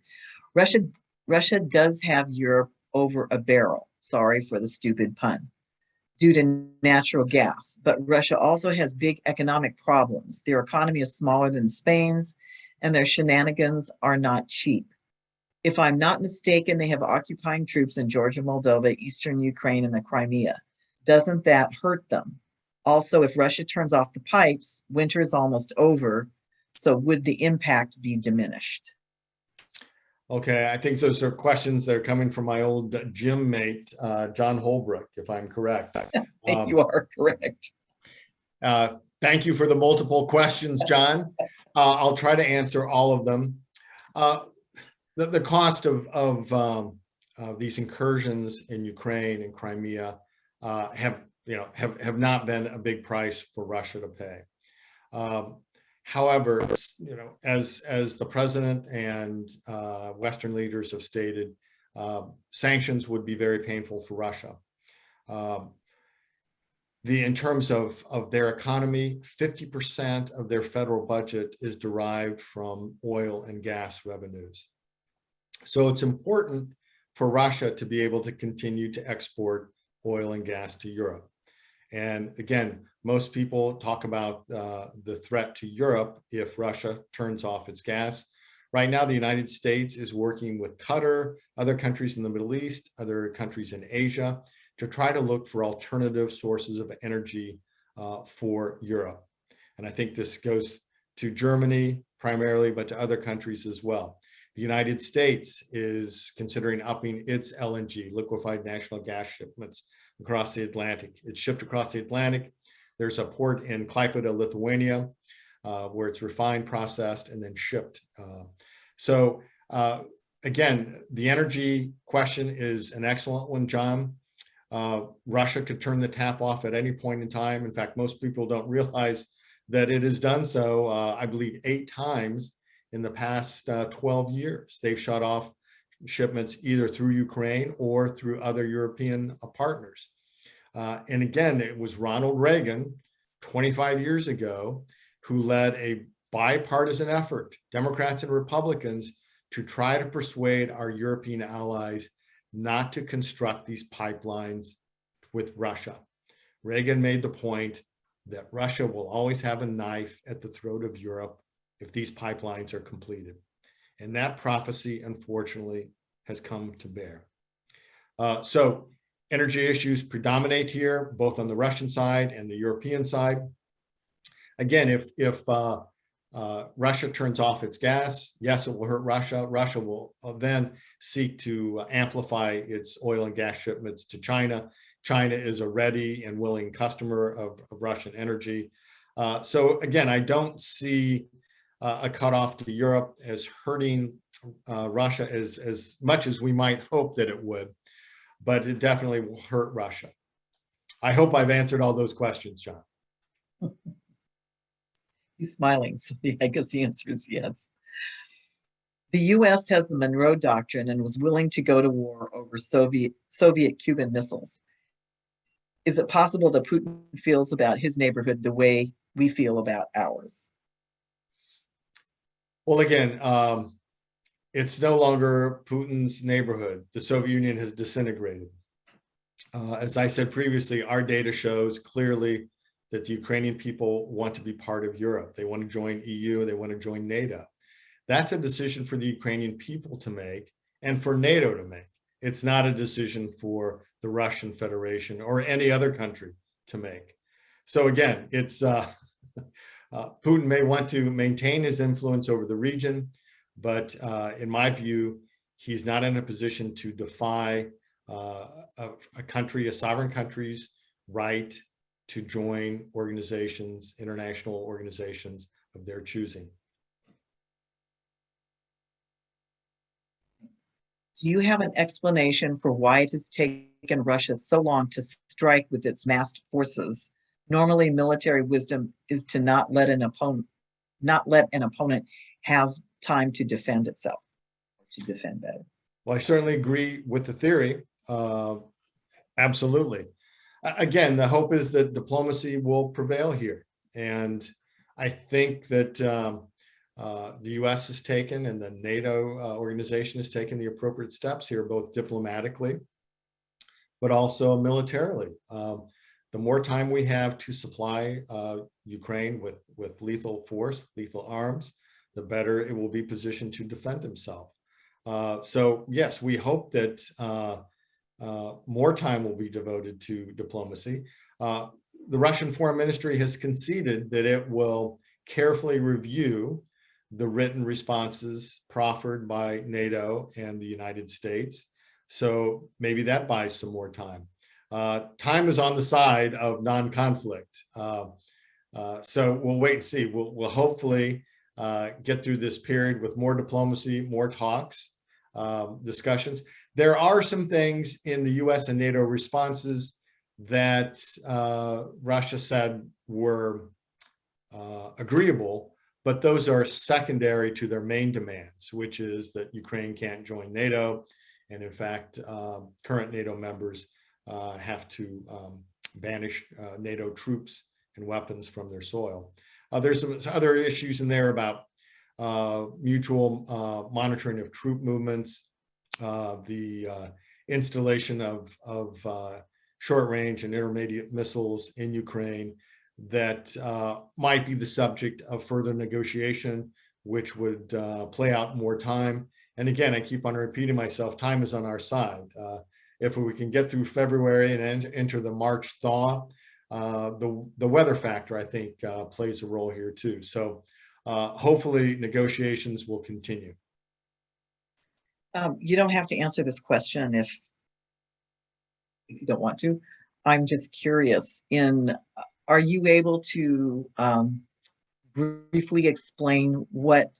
Russia does have Europe over a barrel. Sorry for the stupid pun. Due to natural gas, but Russia also has big economic problems. Their economy is smaller than Spain's, and their shenanigans are not cheap. If I'm not mistaken, they have occupying troops in Georgia, Moldova, Eastern Ukraine, and the Crimea. Doesn't that hurt them? Also, if Russia turns off the pipes, winter is almost over, so would the impact be diminished? Okay, I think those are questions that are coming from my old gym mate, John Holbrook, if I'm correct. You are correct. Thank you for the multiple questions, John. I'll try to answer all of them. The cost of these incursions in Ukraine and Crimea have not been a big price for Russia to pay. However, as the president and Western leaders have stated, sanctions would be very painful for Russia. In terms of their economy, 50% of their federal budget is derived from oil and gas revenues. So it's important for Russia to be able to continue to export oil and gas to Europe. And again, most people talk about the threat to Europe if Russia turns off its gas. Right now, the United States is working with Qatar, other countries in the Middle East, other countries in Asia, to try to look for alternative sources of energy for Europe. And I think this goes to Germany primarily, but to other countries as well. The United States is considering upping its LNG, liquefied natural gas shipments across the Atlantic. It's shipped across the Atlantic. There's a port in Klaipėda, Lithuania, where it's refined, processed, and then shipped. Again, the energy question is an excellent one, John. Russia could turn the tap off at any point in time. In fact, most people don't realize that it has done so, I believe, 8 times in the past 12 years. They've shut off shipments either through Ukraine or through other European partners. And again, it was Ronald Reagan 25 years ago who led a bipartisan effort, Democrats and Republicans, to try to persuade our European allies not to construct these pipelines with Russia. Reagan made the point that Russia will always have a knife at the throat of Europe if these pipelines are completed. And that prophecy, unfortunately, has come to bear. So energy issues predominate here, both on the Russian side and the European side. Again, if Russia turns off its gas, yes, it will hurt Russia. Russia will then seek to amplify its oil and gas shipments to China. China is a ready and willing customer of Russian energy. So again, I don't see a cutoff to Europe as hurting Russia as much as we might hope that it would, but it definitely will hurt Russia. I hope I've answered all those questions, John. He's smiling, so I guess the answer is yes. The U.S. has the Monroe Doctrine and was willing to go to war over Soviet Cuban missiles. Is it possible that Putin feels about his neighborhood the way we feel about ours? Well, again, it's no longer Putin's neighborhood. The Soviet Union has disintegrated. As I said previously, our data shows clearly that the Ukrainian people want to be part of Europe. They want to join EU, they want to join NATO. That's a decision for the Ukrainian people to make and for NATO to make. It's not a decision for the Russian Federation or any other country to make. So again, it's Putin may want to maintain his influence over the region, but in my view, he's not in a position to defy a country, a sovereign country's right to join organizations, international organizations of their choosing. Do you have an explanation for why it has taken Russia so long to strike with its massed forces? Normally, military wisdom is to not let an opponent have time to defend itself, to defend better. Well, I certainly agree with the theory. Absolutely. Again, the hope is that diplomacy will prevail here. And I think that the US has taken and the NATO organization has taken the appropriate steps here, both diplomatically, but also militarily. The more time we have to supply Ukraine with lethal force, lethal arms, the better it will be positioned to defend himself. So yes, we hope that more time will be devoted to diplomacy. The Russian Foreign Ministry has conceded that it will carefully review the written responses proffered by NATO and the United States. So maybe that buys some more time. Time is on the side of non-conflict. So we'll wait and see. We'll hopefully get through this period with more diplomacy, more talks, discussions. There are some things in the US and NATO responses that Russia said were agreeable, but those are secondary to their main demands, which is that Ukraine can't join NATO. And in fact, current NATO members have to banish NATO troops and weapons from their soil. There's some other issues in there about mutual monitoring of troop movements, the installation of short-range and intermediate missiles in Ukraine that might be the subject of further negotiation, which would play out more time. And again, I keep on repeating myself, time is on our side. If we can get through February and enter the March thaw, the weather factor, I think, plays a role here too. So hopefully negotiations will continue. You don't have to answer this question if you don't want to. I'm just curious, are you able to briefly explain what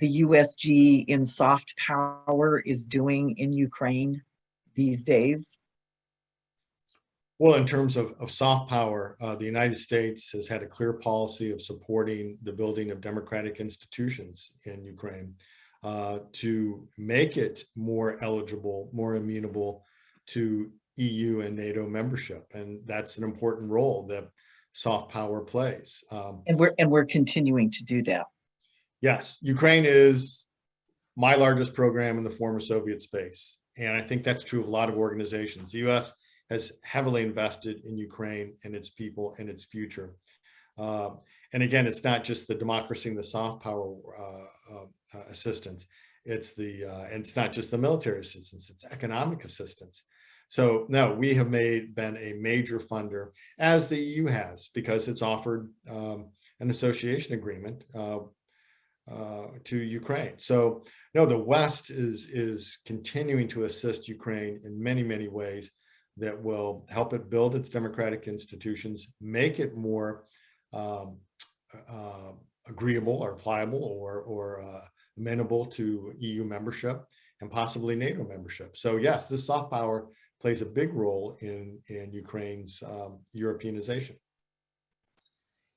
the USG in soft power is doing in Ukraine these days? Well, in terms of soft power, the United States has had a clear policy of supporting the building of democratic institutions in Ukraine to make it more eligible, more amenable to EU and NATO membership. And that's an important role that soft power plays. And we're continuing to do that. Yes, Ukraine is my largest program in the former Soviet space. And I think that's true of a lot of organizations. The US has heavily invested in Ukraine and its people and its future. And again, it's not just the democracy and the soft power assistance. It's not just the military assistance, it's economic assistance. So no, we have been a major funder, as the EU has, because it's offered an association agreement to Ukraine. So no, the West is continuing to assist Ukraine in many, many ways that will help it build its democratic institutions, make it more agreeable or pliable or amenable to EU membership and possibly NATO membership. So yes, this soft power plays a big role in Ukraine's Europeanization.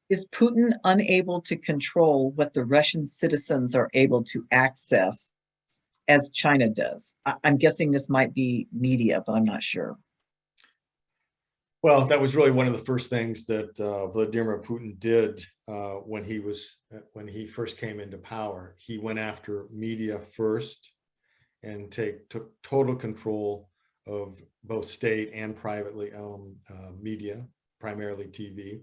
Is Putin unable to control what the Russian citizens are able to access as China does? I'm guessing this might be media, but I'm not sure. Well, that was really one of the first things that Vladimir Putin did when he first came into power. He went after media first and took total control of both state and privately owned media, primarily TV.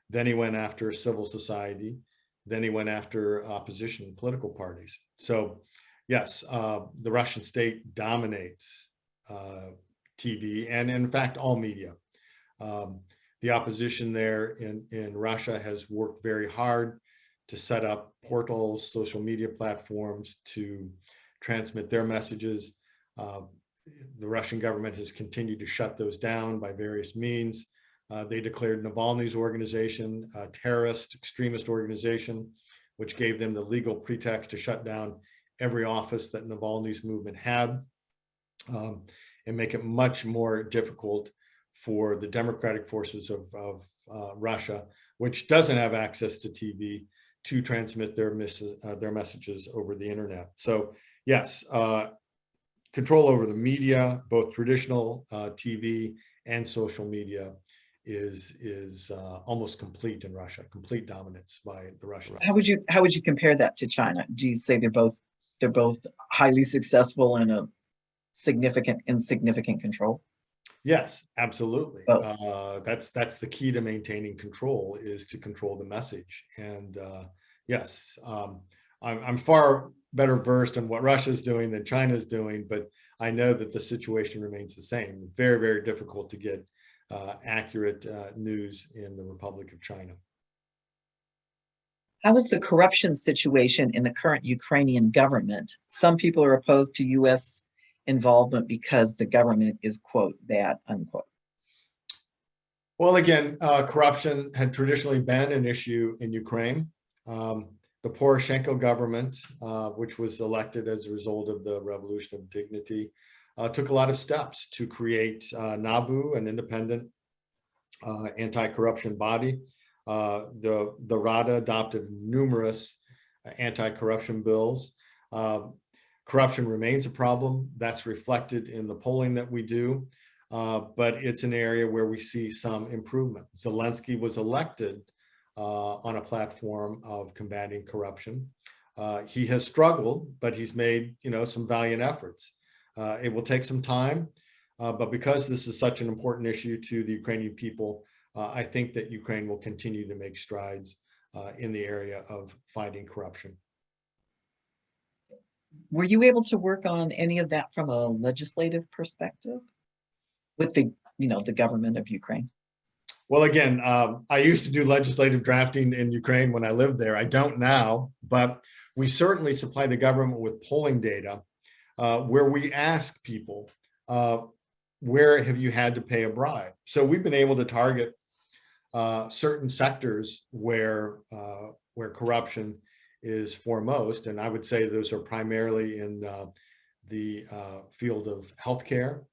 Then he went after civil society. Then he went after opposition political parties. So yes, the Russian state dominates TV and in fact all media. The opposition there in Russia has worked very hard to set up portals, social media platforms to transmit their messages. The Russian government has continued to shut those down by various means. They declared Navalny's organization a terrorist extremist organization, which gave them the legal pretext to shut down every office that Navalny's movement had, and make it much more difficult for the democratic forces of Russia, which doesn't have access to TV, to transmit their messages over the internet. So yes, control over the media, both traditional TV and social media, is almost complete in Russia. Complete dominance by the Russians. How would you compare that to China? Do you say they're both highly successful and a insignificant control? Yes, absolutely. Oh. That's the key to maintaining control, is to control the message. And yes, I'm far better versed in what Russia's doing than China's doing, but I know that the situation remains the same. Very, very difficult to get accurate news in the Republic of China. How is the corruption situation in the current Ukrainian government? Some people are opposed to U.S. involvement because the government is, quote, bad, unquote. Well, again, corruption had traditionally been an issue in Ukraine. The Poroshenko government, which was elected as a result of the Revolution of Dignity, took a lot of steps to create NABU, an independent anti-corruption body. The Rada adopted numerous anti-corruption bills. Corruption remains a problem. That's reflected in the polling that we do, but it's an area where we see some improvement. Zelensky was elected on a platform of combating corruption. He has struggled, but he's made, some valiant efforts. It will take some time, but because this is such an important issue to the Ukrainian people, I think that Ukraine will continue to make strides in the area of fighting corruption. Were you able to work on any of that from a legislative perspective with the government of Ukraine? Well, again, I used to do legislative drafting in Ukraine when I lived there. I don't now, but we certainly supply the government with polling data where we ask people, where have you had to pay a bribe? So we've been able to target certain sectors where corruption is foremost, and I would say those are primarily in the field of healthcare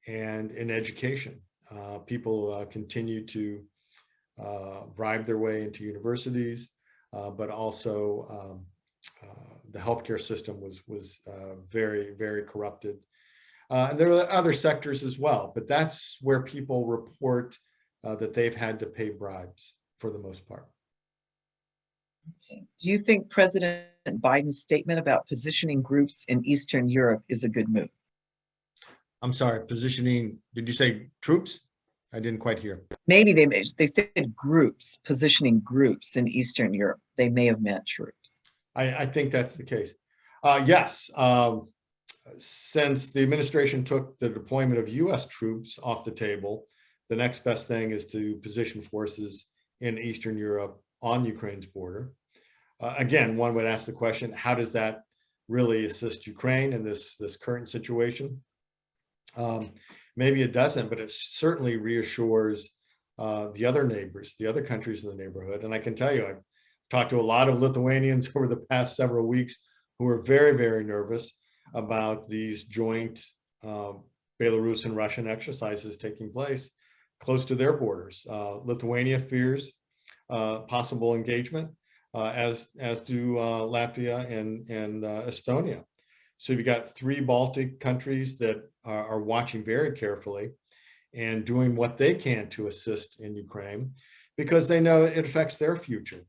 and in education. People continue to bribe their way into universities, but also the healthcare system was very, very corrupted. And there are other sectors as well, but that's where people report that they've had to pay bribes for the most part. Okay. Do you think President Biden's statement about positioning groups in Eastern Europe is a good move? I'm sorry, positioning, did you say troops? I didn't quite hear. Maybe they said groups, positioning groups in Eastern Europe. They may have meant troops. I think that's the case. Yes, since the administration took the deployment of US troops off the table, the next best thing is to position forces in Eastern Europe on Ukraine's border. Again, one would ask the question, how does that really assist Ukraine in this current situation? Maybe it doesn't, but it certainly reassures the other neighbors, the other countries in the neighborhood. And I can tell you, I've talked to a lot of Lithuanians over the past several weeks who are very, very nervous about these joint Belarus and Russian exercises taking place close to their borders. Lithuania fears possible engagement, as do Latvia and Estonia. So you've got 3 Baltic countries that are watching very carefully and doing what they can to assist in Ukraine because they know it affects their future.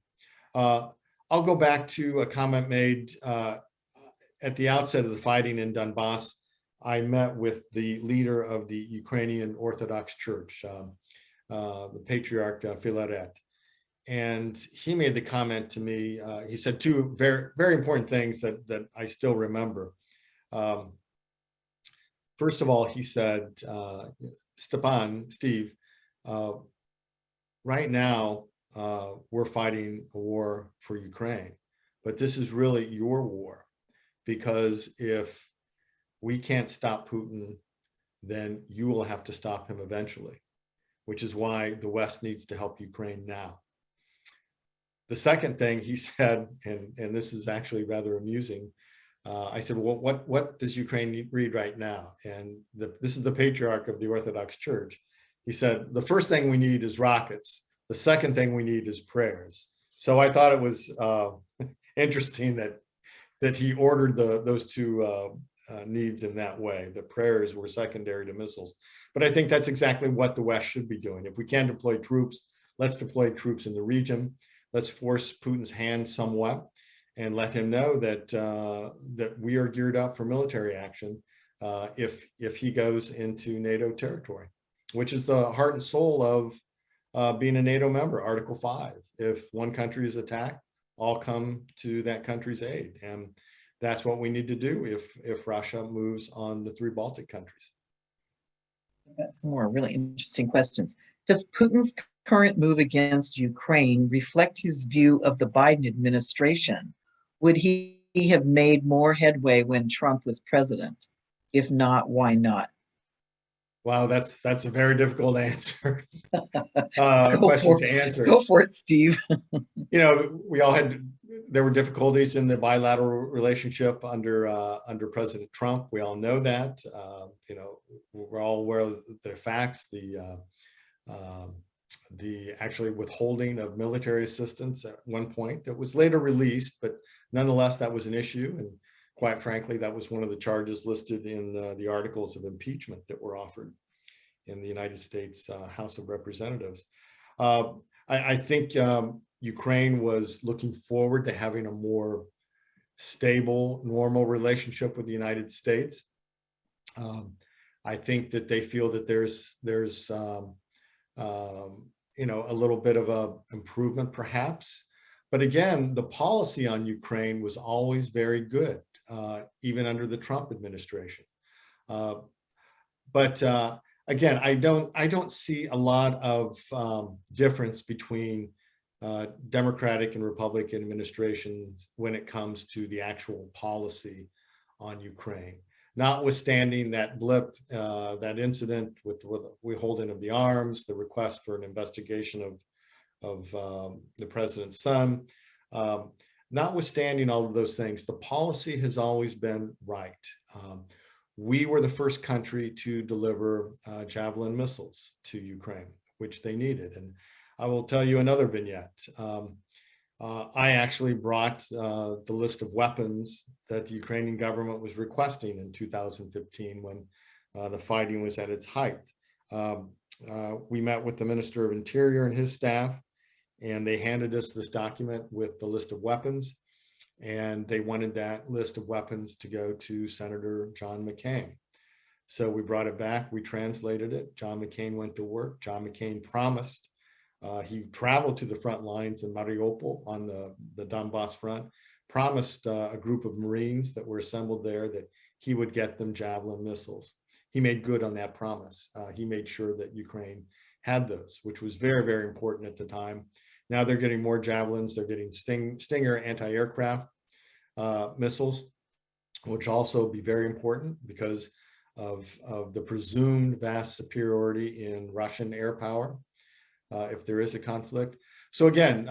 I'll go back to a comment made at the outset of the fighting in Donbass. I met with the leader of the Ukrainian Orthodox Church, the Patriarch Filaret. And he made the comment to me, he said 2 very, very important things that I still remember. First of all, he said, Steve, right now we're fighting a war for Ukraine, but this is really your war, because if we can't stop Putin, then you will have to stop him eventually, which is why the West needs to help Ukraine now. The second thing he said, and this is actually rather amusing, I said, well, what does Ukraine read right now? And this is the patriarch of the Orthodox Church. He said, the first thing we need is rockets. The second thing we need is prayers. So I thought it was interesting that he ordered those 2 needs in that way. The prayers were secondary to missiles. But I think that's exactly what the West should be doing. If we can deploy troops, let's deploy troops in the region. Let's force Putin's hand somewhat and let him know that that we are geared up for military action if he goes into NATO territory, which is the heart and soul of being a NATO member, Article 5. If one country is attacked, all come to that country's aid. And that's what we need to do if Russia moves on the 3 Baltic countries. I've got some more really interesting questions. Does Putin's current move against Ukraine reflect his view of the Biden administration? Would he have made more headway when Trump was president? If not, why not? Wow, that's a very difficult answer. Question to answer. Go for it, Steve. You know, there were difficulties in the bilateral relationship under President Trump. We all know that. You know, we're all aware of the facts, the actually withholding of military assistance at one point that was later released, but nonetheless, that was an issue. And quite frankly, that was one of the charges listed in the articles of impeachment that were offered in the United States House of Representatives. I think Ukraine was looking forward to having a more stable, normal relationship with the United States. I think that they feel that there's you know, a little bit of a improvement perhaps. But again, the policy on Ukraine was always very good, even under the Trump administration. But again, I don't see a lot of difference between Democratic and Republican administrations when it comes to the actual policy on Ukraine. Notwithstanding that blip, that incident with withholding of the arms, the request for an investigation of the president's son, notwithstanding all of those things, the policy has always been right. We were the first country to deliver Javelin missiles to Ukraine, which they needed. And I will tell you another vignette. I actually brought the list of weapons that the Ukrainian government was requesting in 2015 when the fighting was at its height. We met with the Minister of Interior and his staff, and they handed us this document with the list of weapons, and they wanted that list of weapons to go to Senator John McCain. So we brought it back, we translated it. John McCain went to work. John McCain promised. He traveled to the front lines in Mariupol on the Donbass front, promised a group of Marines that were assembled there that he would get them Javelin missiles. He made good on that promise. He made sure that Ukraine had those, which was very, very important at the time. Now they're getting more Javelins. They're getting Stinger anti-aircraft missiles, which also be very important because of the presumed vast superiority in Russian air power. If there is a conflict. So again,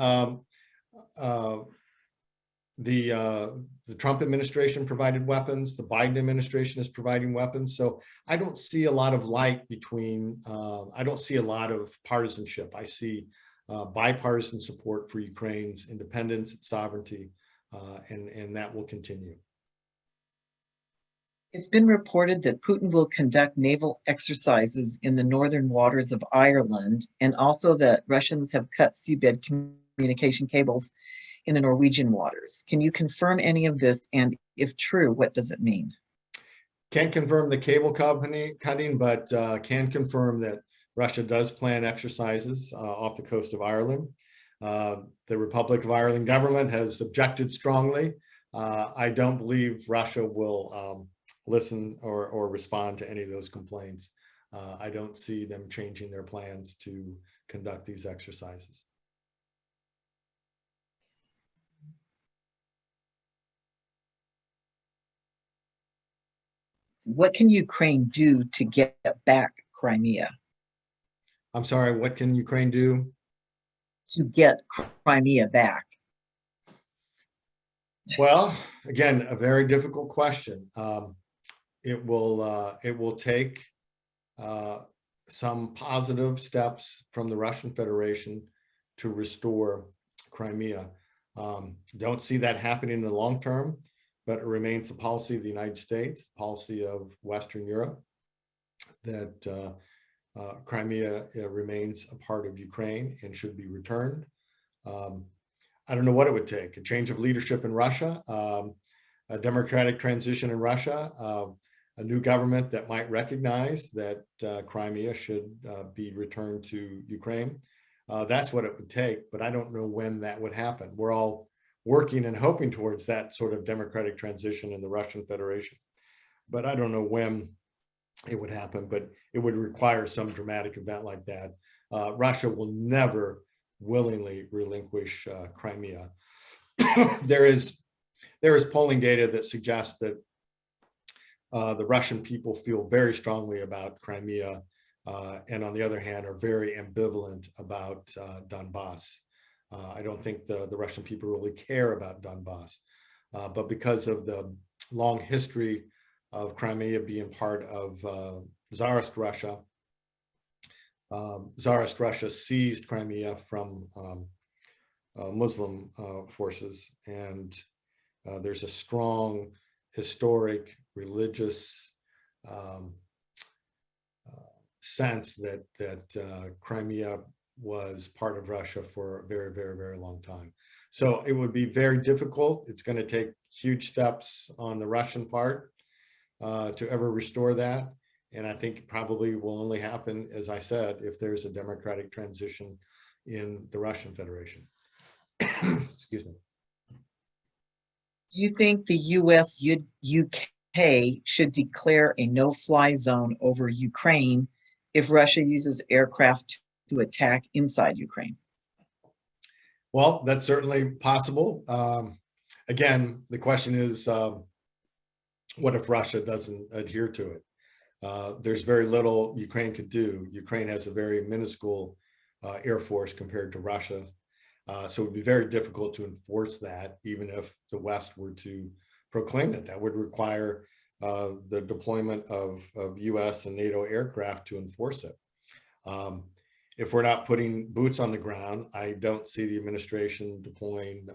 the Trump administration provided weapons, the Biden administration is providing weapons. So I don't see a lot of light between, I don't see a lot of partisanship. I see bipartisan support for Ukraine's independence and sovereignty, and that will continue. It's been reported that Putin will conduct naval exercises in the northern waters of Ireland, and also that Russians have cut seabed communication cables in the Norwegian waters. Can you confirm any of this? And if true, what does it mean? Can't confirm the cable cutting, but can confirm that Russia does plan exercises off the coast of Ireland. The Republic of Ireland government has objected strongly. I don't believe Russia will listen or respond to any of those complaints. I don't see them changing their plans to conduct these exercises. What can Ukraine do to get back Crimea? I'm sorry, what can Ukraine do? To get Crimea back? Well, again, a very difficult question. It will take some positive steps from the Russian Federation to restore Crimea. Don't see that happening in the long term, but it remains the policy of the United States, the policy of Western Europe, that Crimea remains a part of Ukraine and should be returned. I don't know what it would take, a change of leadership in Russia, a democratic transition in Russia, a new government that might recognize that Crimea should be returned to Ukraine. That's what it would take, but I don't know when that would happen. We're all working and hoping towards that sort of democratic transition in the Russian Federation, but I don't know when it would happen, but it would require some dramatic event like that. Russia will never willingly relinquish Crimea. There is polling data that suggests that the Russian people feel very strongly about Crimea, and on the other hand, are very ambivalent about Donbass. I don't think the Russian people really care about Donbass, but because of the long history of Crimea being part of Tsarist Russia, Tsarist Russia seized Crimea from Muslim forces, and there's a strong historic religious sense that Crimea was part of Russia for a very, very, very long time. So it would be very difficult. It's going to take huge steps on the Russian part to ever restore that. And I think probably will only happen, as I said, if there's a democratic transition in the Russian Federation. Excuse me. Do you think the US, UK should declare a no-fly zone over Ukraine if Russia uses aircraft to attack inside Ukraine? Well, that's certainly possible. Again, the question is, what if Russia doesn't adhere to it? There's very little Ukraine could do. Ukraine has a very minuscule air force compared to Russia. So it would be very difficult to enforce that, even if the West were to proclaim it. That would require the deployment of US and NATO aircraft to enforce it. If we're not putting boots on the ground, I don't see the administration deploying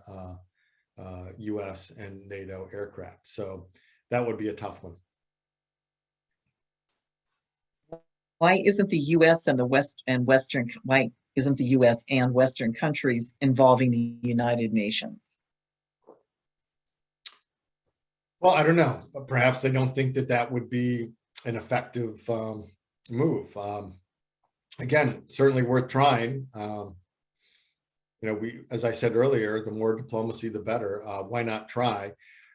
US and NATO aircraft. So that would be a tough one. Why isn't the U.S. and why isn't the U.S. and Western countries involving the United Nations? Well, I don't know. Perhaps they don't think that that would be an effective move. Again, certainly worth trying. As I said earlier, the more diplomacy, the better. Why not try?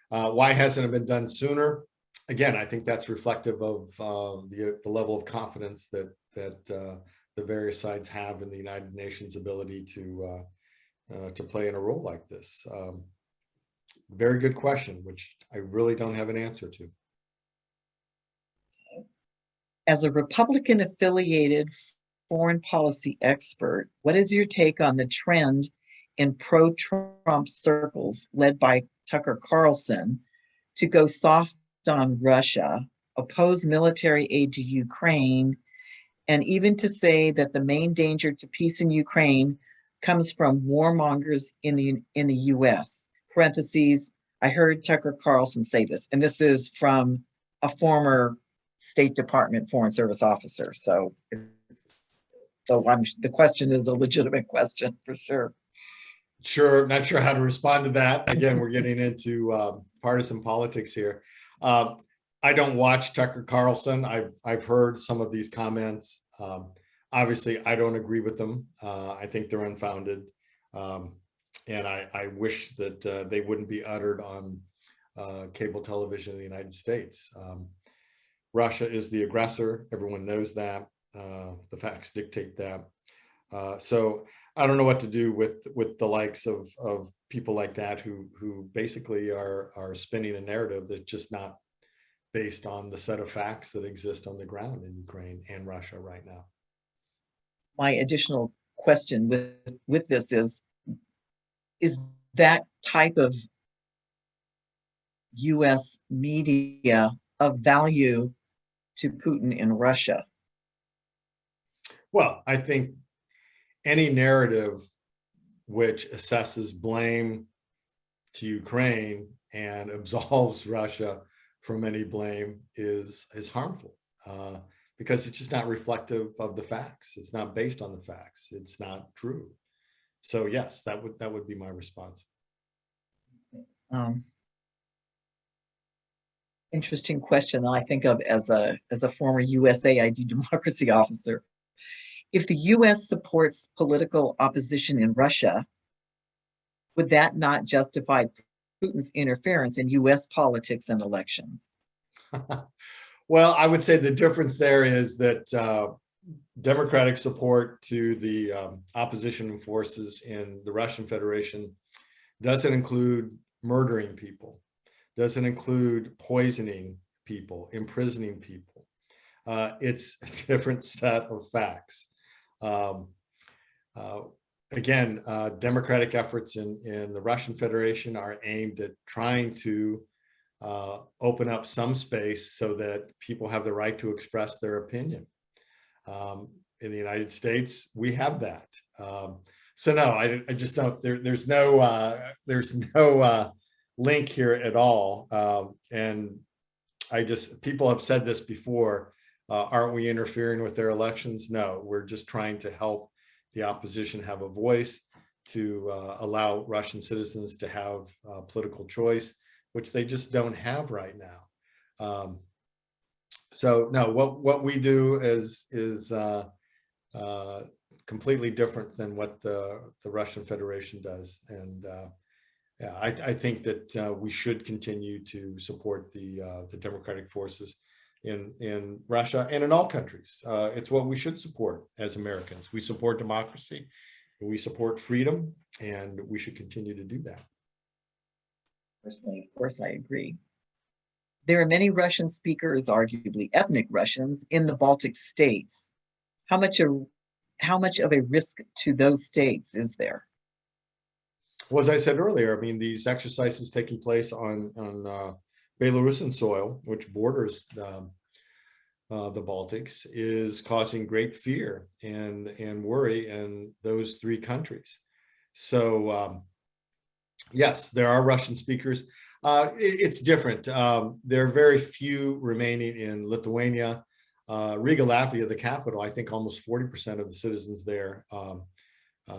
Why hasn't it been done sooner? Again, I think that's reflective of the level of confidence that the various sides have in the United Nations' ability to play in a role like this. Very good question, which I really don't have an answer to. As a Republican-affiliated foreign policy expert, what is your take on the trend in pro-Trump circles led by Tucker Carlson to go soft on Russia, oppose military aid to Ukraine, and even to say that the main danger to peace in Ukraine comes from warmongers in the U.S. Parentheses, I heard Tucker Carlson say this, and this is from a former State Department Foreign Service officer. So the question is a legitimate question for sure. Sure, not sure how to respond to that. Again, we're getting into partisan politics here. I don't watch Tucker Carlson. I've heard some of these comments. Obviously, I don't agree with them. I think they're unfounded. And I wish that they wouldn't be uttered on cable television in the United States. Russia is the aggressor. Everyone knows that. The facts dictate that. So I don't know what to do with the likes of people like that who basically are spinning a narrative that's just not based on the set of facts that exist on the ground in Ukraine and Russia right now. My additional question with this is that type of U.S. media of value to Putin in Russia? Well, I think any narrative which assesses blame to Ukraine and absolves Russia from any blame is harmful because it's just not reflective of the facts. It's not based on the facts. It's not true. So yes, that would be my response. Interesting question that I think of as a former USAID democracy officer. If the U.S. supports political opposition in Russia, would that not justify Putin's interference in U.S. politics and elections? Well, I would say the difference there is that Democratic support to the opposition forces in the Russian Federation doesn't include murdering people, doesn't include poisoning people, imprisoning people. It's a different set of facts. Again, democratic efforts in the Russian Federation are aimed at trying to open up some space so that people have the right to express their opinion. In the United States, we have that. So no, I just don't. There's no link here at all. And people have said this before. Aren't we interfering with their elections? No, we're just trying to help the opposition have a voice, to allow Russian citizens to have political choice, which they just don't have right now. So no, what we do is completely different than what the Russian Federation does. And yeah, I think that we should continue to support the democratic forces in Russia and in all countries. It's what we should support as Americans. We support democracy, we support freedom, and we should continue to do that. Personally, of course, I agree. There are many Russian speakers, arguably ethnic Russians, in the Baltic states. How much of a risk to those states is there? Well, as I said earlier, I mean, these exercises taking place on Belarusian soil, which borders the Baltics, is causing great fear and worry in those three countries. So yes, there are Russian speakers. It's different. There are very few remaining in Lithuania. Riga, Latvia, the capital, I think almost 40% of the citizens there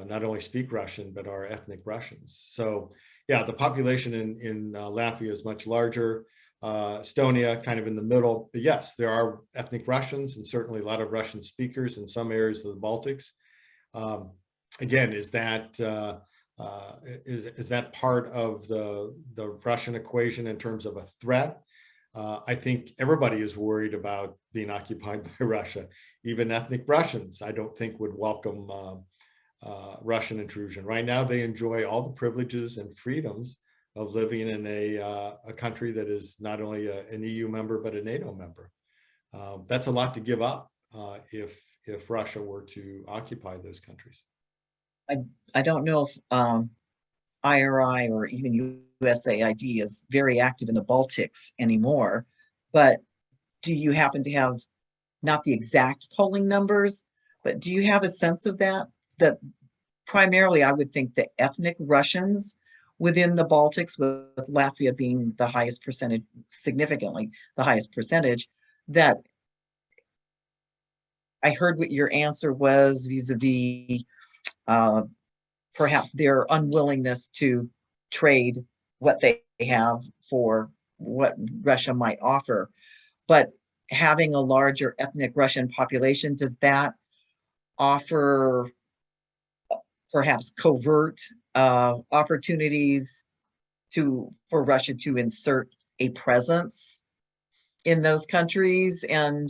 not only speak Russian, but are ethnic Russians. So yeah, the population in Latvia is much larger. Estonia kind of in the middle. But yes, there are ethnic Russians and certainly a lot of Russian speakers in some areas of the Baltics. Again, is that part of the Russian equation in terms of a threat? I think everybody is worried about being occupied by Russia. Even ethnic Russians, I don't think would welcome Russian intrusion. Right now, they enjoy all the privileges and freedoms of living in a country that is not only an EU member, but a NATO member. That's a lot to give up if Russia were to occupy those countries. I don't know if IRI or even USAID is very active in the Baltics anymore, but do you happen to have not the exact polling numbers, but do you have a sense of that? That primarily, I would think the ethnic Russians within the Baltics, with Latvia being the highest percentage, significantly the highest percentage, that I heard what your answer was vis-a-vis perhaps their unwillingness to trade what they have for what Russia might offer. But having a larger ethnic Russian population, does that offer perhaps covert opportunities for Russia to insert a presence in those countries? And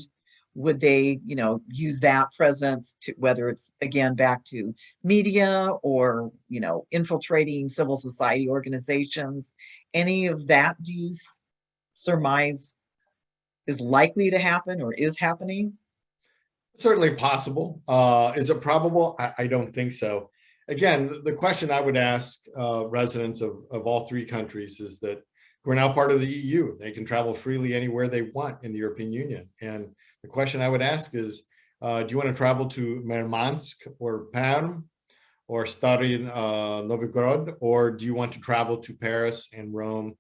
would they, use that presence to, whether it's again back to media or, infiltrating civil society organizations, any of that do you surmise is likely to happen or is happening? Certainly possible. Is it probable? I don't think so. Again, the question I would ask residents of all three countries is that we're now part of the EU. They can travel freely anywhere they want in the European Union. And the question I would ask is, do you want to travel to Murmansk or Perm or Stary Novgorod, or do you want to travel to Paris and Rome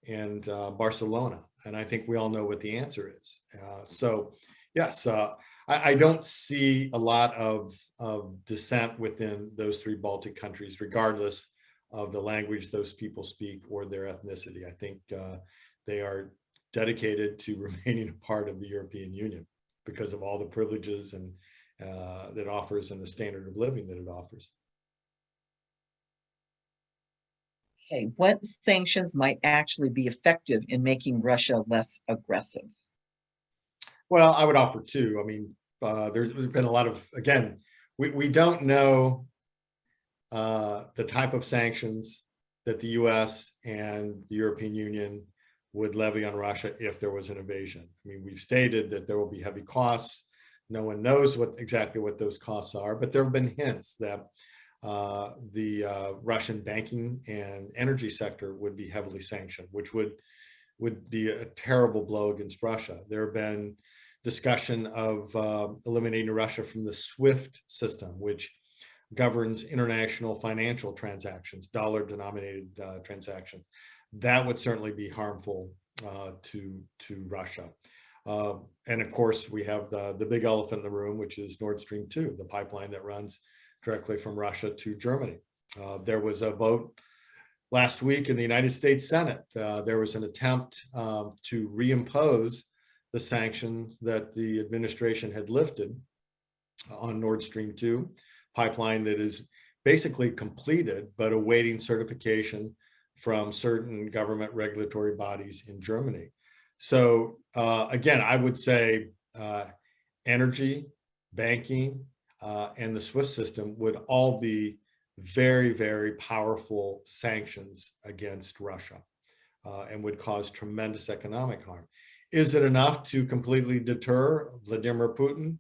and Barcelona? And I think we all know what the answer is. So yes, I don't see a lot of dissent within those three Baltic countries, regardless of the language those people speak or their ethnicity. I think they are dedicated to remaining a part of the European Union because of all the privileges and that it offers and the standard of living that it offers. Okay, what sanctions might actually be effective in making Russia less aggressive? Well, I would offer two. I mean, there's been a lot of, again, we don't know the type of sanctions that the US and the European Union would levy on Russia if there was an invasion. I mean, we've stated that there will be heavy costs. No one knows exactly what those costs are, but there have been hints that the Russian banking and energy sector would be heavily sanctioned, which would be a terrible blow against Russia. There have been discussion of eliminating Russia from the SWIFT system, which governs international financial transactions, dollar-denominated transactions. That would certainly be harmful to Russia. And of course, we have the big elephant in the room, which is Nord Stream 2, the pipeline that runs directly from Russia to Germany. There was a vote last week in the United States Senate. There was an attempt to reimpose the sanctions that the administration had lifted on Nord Stream 2 pipeline that is basically completed, but awaiting certification from certain government regulatory bodies in Germany. So again, I would say energy, banking, and the SWIFT system would all be very, very powerful sanctions against Russia. and would cause tremendous economic harm. Is it enough to completely deter Vladimir Putin?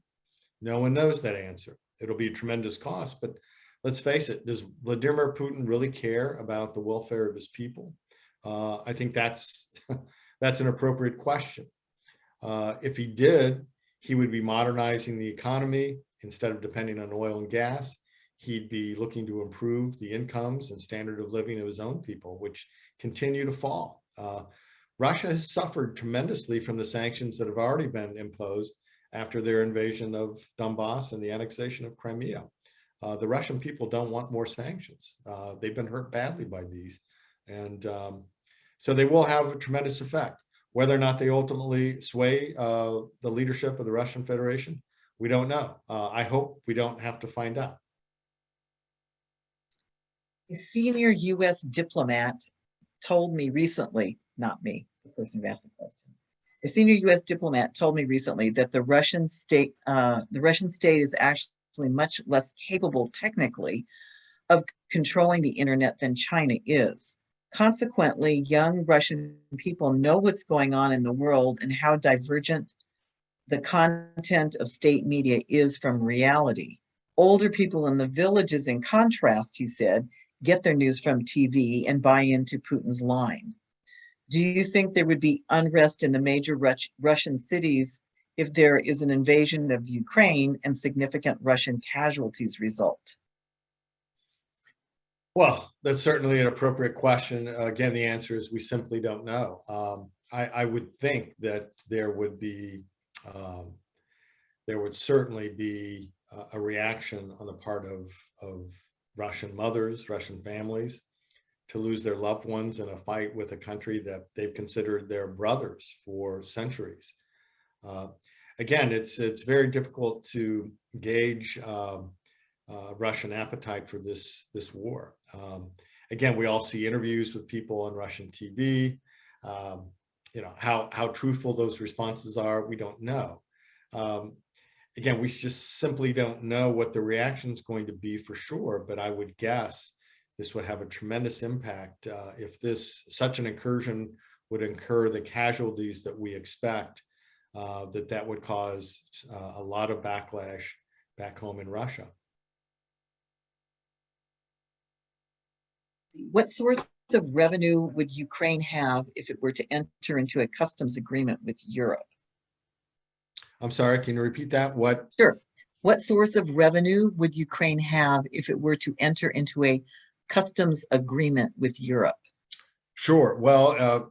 No one knows that answer. It'll be a tremendous cost, but let's face it, does Vladimir Putin really care about the welfare of his people? I think that's that's an appropriate question. If he did, he would be modernizing the economy instead of depending on oil and gas. He'd be looking to improve the incomes and standard of living of his own people, which continue to fall. Russia has suffered tremendously from the sanctions that have already been imposed after their invasion of Donbass and the annexation of Crimea. The Russian people don't want more sanctions. They've been hurt badly by these. And so they will have a tremendous effect. Whether or not they ultimately sway the leadership of the Russian Federation, we don't know. I hope we don't have to find out. A senior U.S. diplomat told me recently, not me, the person who asked the question. A senior U.S. diplomat told me recently that the Russian state is actually much less capable technically of controlling the internet than China is. Consequently, young Russian people know what's going on in the world and how divergent the content of state media is from reality. Older people in the villages, in contrast, he said, get their news from TV and buy into Putin's line. Do you think there would be unrest in the major Russian cities if there is an invasion of Ukraine and significant Russian casualties result? Well, that's certainly an appropriate question. Again, the answer is we simply don't know. I would think that there would certainly be a reaction on the part of Russian mothers, Russian families, to lose their loved ones in a fight with a country that they've considered their brothers for centuries. Again, it's very difficult to gauge Russian appetite for this war. Again, we all see interviews with people on Russian TV. How truthful those responses are, we don't know. Again, we just simply don't know what the reaction is going to be for sure, but I would guess this would have a tremendous impact if such an incursion would incur the casualties that we expect, that would cause a lot of backlash back home in Russia. What source of revenue would Ukraine have if it were to enter into a customs agreement with Europe? I'm sorry, can you repeat that? What? Sure. What source of revenue would Ukraine have if it were to enter into a customs agreement with Europe? Sure. Well,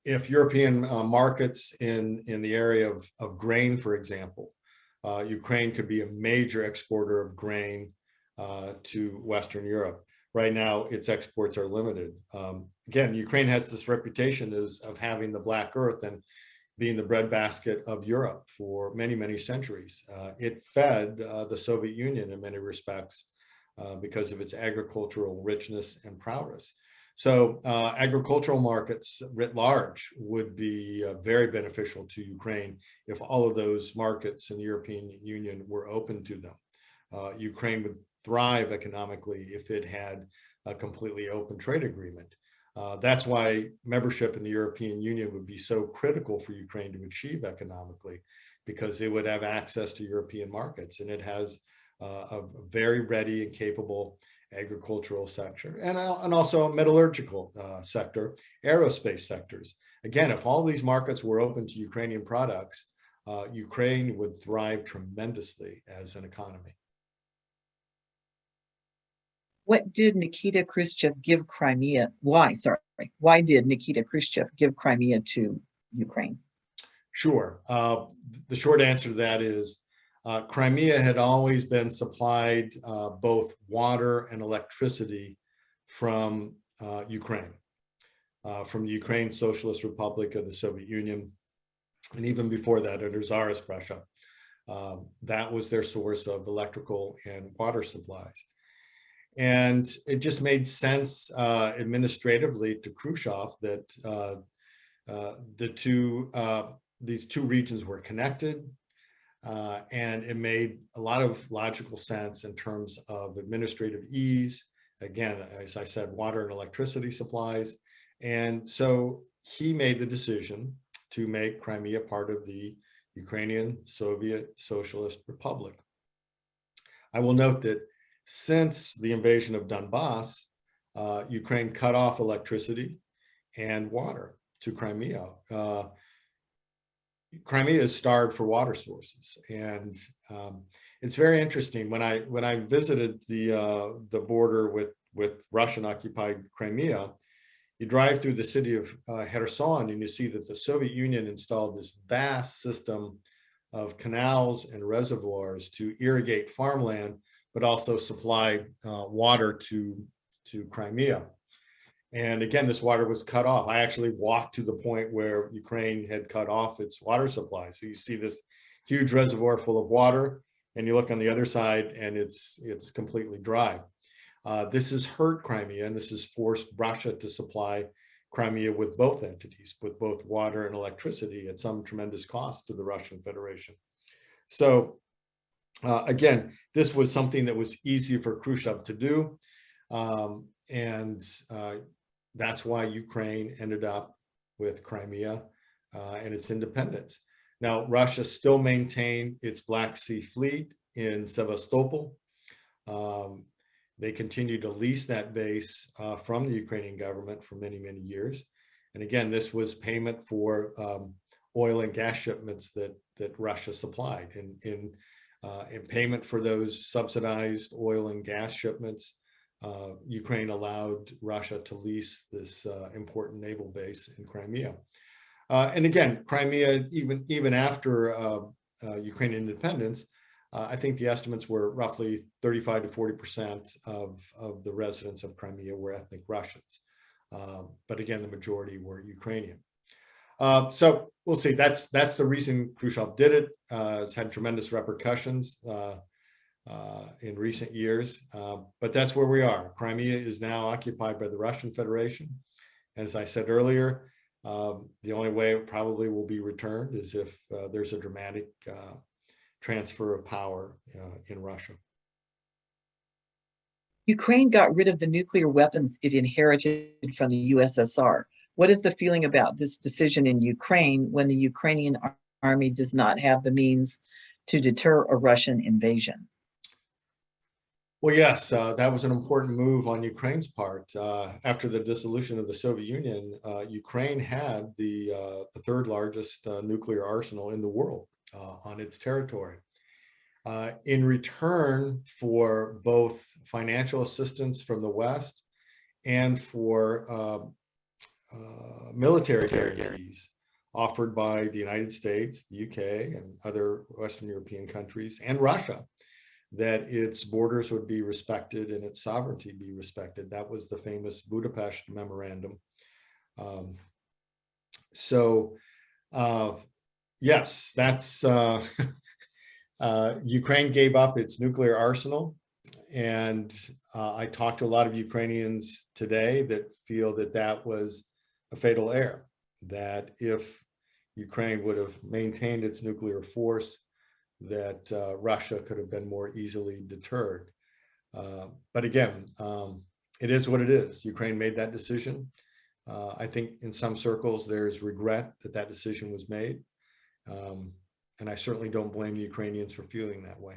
if European markets in the area of grain, for example, Ukraine could be a major exporter of grain to Western Europe. Right now, its exports are limited. Again, Ukraine has this reputation of having the Black Earth and being the breadbasket of Europe for many, many centuries. It fed the Soviet Union in many respects because of its agricultural richness and prowess. So agricultural markets writ large would be very beneficial to Ukraine if all of those markets in the European Union were open to them. Ukraine would thrive economically if it had a completely open trade agreement. That's why membership in the European Union would be so critical for Ukraine to achieve economically, because it would have access to European markets, and it has a very ready and capable agricultural sector and also a metallurgical sector, aerospace sectors. Again, if all these markets were open to Ukrainian products, Ukraine would thrive tremendously as an economy. What did Nikita Khrushchev give Crimea? Why did Nikita Khrushchev give Crimea to Ukraine? Sure. The short answer to that is Crimea had always been supplied both water and electricity from Ukraine, from the Ukraine Socialist Republic of the Soviet Union, and even before that, under Tsarist Russia. That was their source of electrical and water supplies. And it just made sense administratively to Khrushchev that these two regions were connected, and it made a lot of logical sense in terms of administrative ease. Again, as I said, water and electricity supplies. And so he made the decision to make Crimea part of the Ukrainian Soviet Socialist Republic. I will note that since the invasion of Donbass, Ukraine cut off electricity and water to Crimea. Crimea is starved for water sources, and it's very interesting. When I visited the border with Russian-occupied Crimea, you drive through the city of Kherson, and you see that the Soviet Union installed this vast system of canals and reservoirs to irrigate farmland, but also supply water to Crimea. And again, this water was cut off. I actually walked to the point where Ukraine had cut off its water supply. So you see this huge reservoir full of water, and you look on the other side, and it's completely dry. This has hurt Crimea, and this has forced Russia to supply Crimea with both entities, with both water and electricity at some tremendous cost to the Russian Federation. So again, this was something that was easy for Khrushchev to do. And that's why Ukraine ended up with Crimea and its independence. Now, Russia still maintained its Black Sea Fleet in Sevastopol. They continued to lease that base from the Ukrainian government for many, many years. And again, this was payment for oil and gas shipments that Russia supplied. And in payment for those subsidized oil and gas shipments, Ukraine allowed Russia to lease this important naval base in Crimea. And again, Crimea, even after Ukrainian independence, I think the estimates were roughly 35 to 40% of the residents of Crimea were ethnic Russians. But again, the majority were Ukrainian. So we'll see. That's the reason Khrushchev did it. It's had tremendous repercussions in recent years, but that's where we are. Crimea is now occupied by the Russian Federation. As I said earlier, the only way it probably will be returned is if there's a dramatic transfer of power in Russia. Ukraine got rid of the nuclear weapons it inherited from the USSR. What is the feeling about this decision in Ukraine when the Ukrainian army does not have the means to deter a Russian invasion? Well, yes, that was an important move on Ukraine's part. After the dissolution of the Soviet Union, Ukraine had the third largest nuclear arsenal in the world on its territory. In return for both financial assistance from the West and for military guarantees offered by the United States, the UK, and other Western European countries, and Russia, that its borders would be respected and its sovereignty be respected. That was the famous Budapest Memorandum. Yes, that's Ukraine gave up its nuclear arsenal, and I talked to a lot of Ukrainians today that feel that that was a fatal error, that if Ukraine would have maintained its nuclear force, that Russia could have been more easily deterred. But again, it is what it is. Ukraine made that decision. I think in some circles there's regret that that decision was made. And I certainly don't blame the Ukrainians for feeling that way.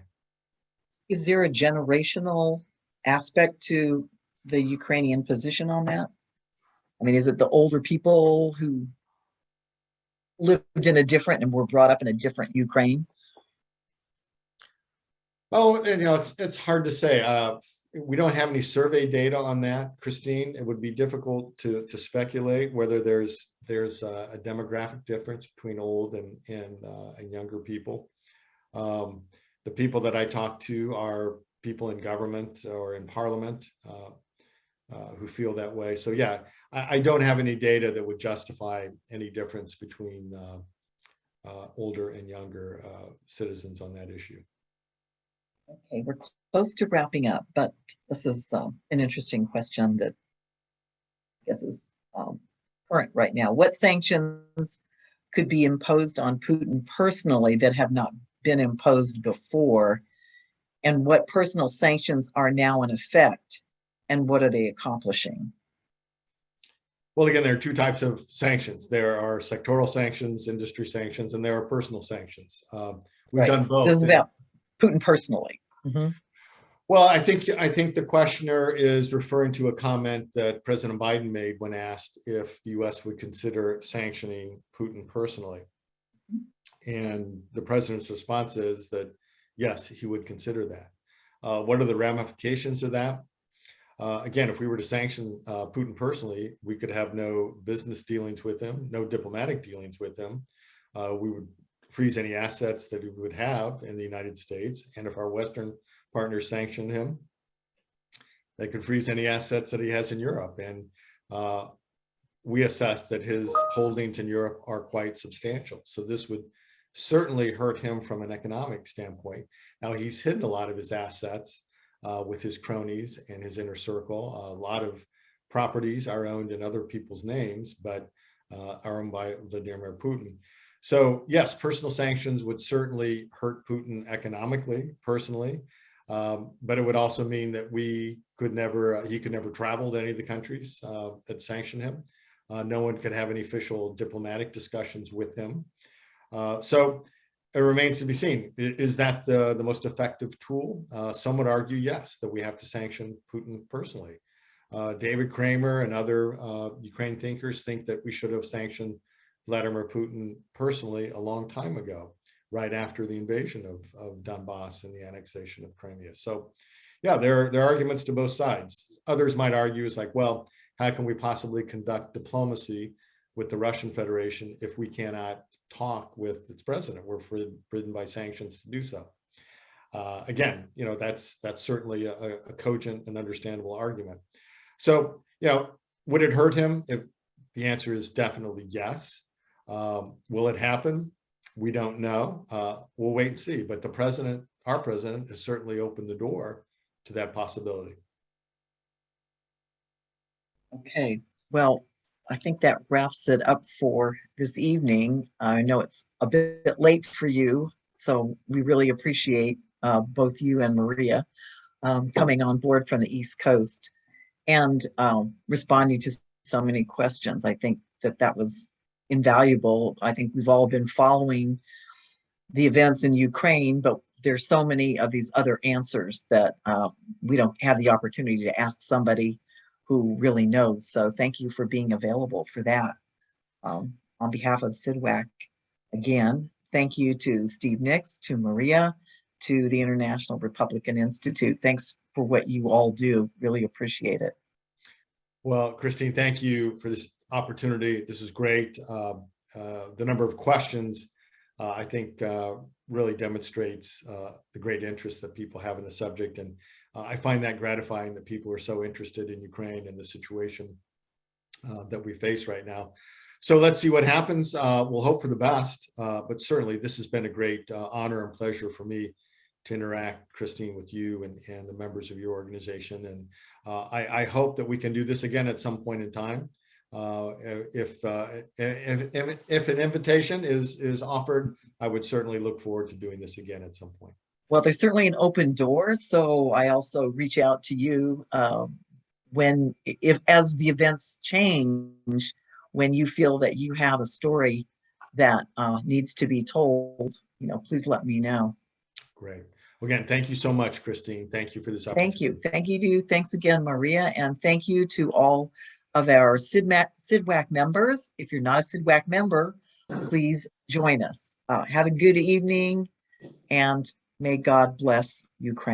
Is there a generational aspect to the Ukrainian position on that? I mean, is it the older people who lived in a different and were brought up in a different Ukraine? Oh, you know, it's hard to say. We don't have any survey data on that, Christine. It would be difficult to speculate whether there's a demographic difference between old and younger people. The people that I talk to are people in government or in parliament who feel that way. So yeah, I don't have any data that would justify any difference between older and younger citizens on that issue. Okay, we're close to wrapping up, but this is an interesting question that I guess is current right now. What sanctions could be imposed on Putin personally that have not been imposed before? And what personal sanctions are now in effect? And what are they accomplishing? Well, again, there are two types of sanctions. There are sectoral sanctions, industry sanctions, and there are personal sanctions. We've Right. done both. This is about Putin personally. Mhm. Well, I think the questioner is referring to a comment that President Biden made when asked if the U.S. would consider sanctioning Putin personally. And the president's response is that, yes, he would consider that. What are the ramifications of that? Again, if we were to sanction Putin personally, we could have no business dealings with him, no diplomatic dealings with him. We would freeze any assets that he would have in the United States. And if our Western partners sanctioned him, they could freeze any assets that he has in Europe. And we assess that his holdings in Europe are quite substantial. So this would certainly hurt him from an economic standpoint. Now, he's hidden a lot of his assets with his cronies and his inner circle. A lot of properties are owned in other people's names, but are owned by Vladimir Putin. So yes, personal sanctions would certainly hurt Putin economically, personally, but it would also mean that he could never travel to any of the countries that sanction him. No one could have any official diplomatic discussions with him. So it remains to be seen. Is that the most effective tool? Some would argue, yes, that we have to sanction Putin personally. David Kramer and other Ukraine thinkers think that we should have sanctioned Vladimir Putin personally a long time ago, right after the invasion of Donbass and the annexation of Crimea. So yeah, there are arguments to both sides. Others might argue it's like, well, how can we possibly conduct diplomacy with the Russian Federation if we cannot talk with its president? We're forbidden by sanctions to do so. Again, that's certainly a cogent and understandable argument. So, would it hurt him? The answer is definitely yes. Will it happen? We don't know. We'll wait and see. But our president, has certainly opened the door to that possibility. Okay, well, I think that wraps it up for this evening. I know it's a bit late for you, so we really appreciate both you and Maria coming on board from the East Coast and responding to so many questions. I think that was invaluable. I think we've all been following the events in Ukraine, but there's so many of these other answers that we don't have the opportunity to ask somebody who really knows. So thank you for being available for that. On behalf of SDWAC, again, thank you to Steve Nix, to Maria, to the International Republican Institute. Thanks for what you all do. Really appreciate it. Well, Christine, thank you for this opportunity. This is great. The number of questions, I think, really demonstrates the great interest that people have in the subject. And I find that gratifying that people are so interested in Ukraine and the situation that we face right now. So let's see what happens. We'll hope for the best, but certainly this has been a great honor and pleasure for me to interact, Christine, with you and the members of your organization. And I hope that we can do this again at some point in time. If an invitation is offered, I would certainly look forward to doing this again at some point. Well, there's certainly an open door. So I also reach out to you as the events change, when you feel that you have a story that needs to be told, please let me know. Great. Again, thank you so much, Christine. Thank you for this opportunity. Thank you. Thank you to you. Thanks again, Maria. And thank you to all of our SDWAC members. If you're not a SDWAC member, please join us. Have a good evening, and may God bless Ukraine.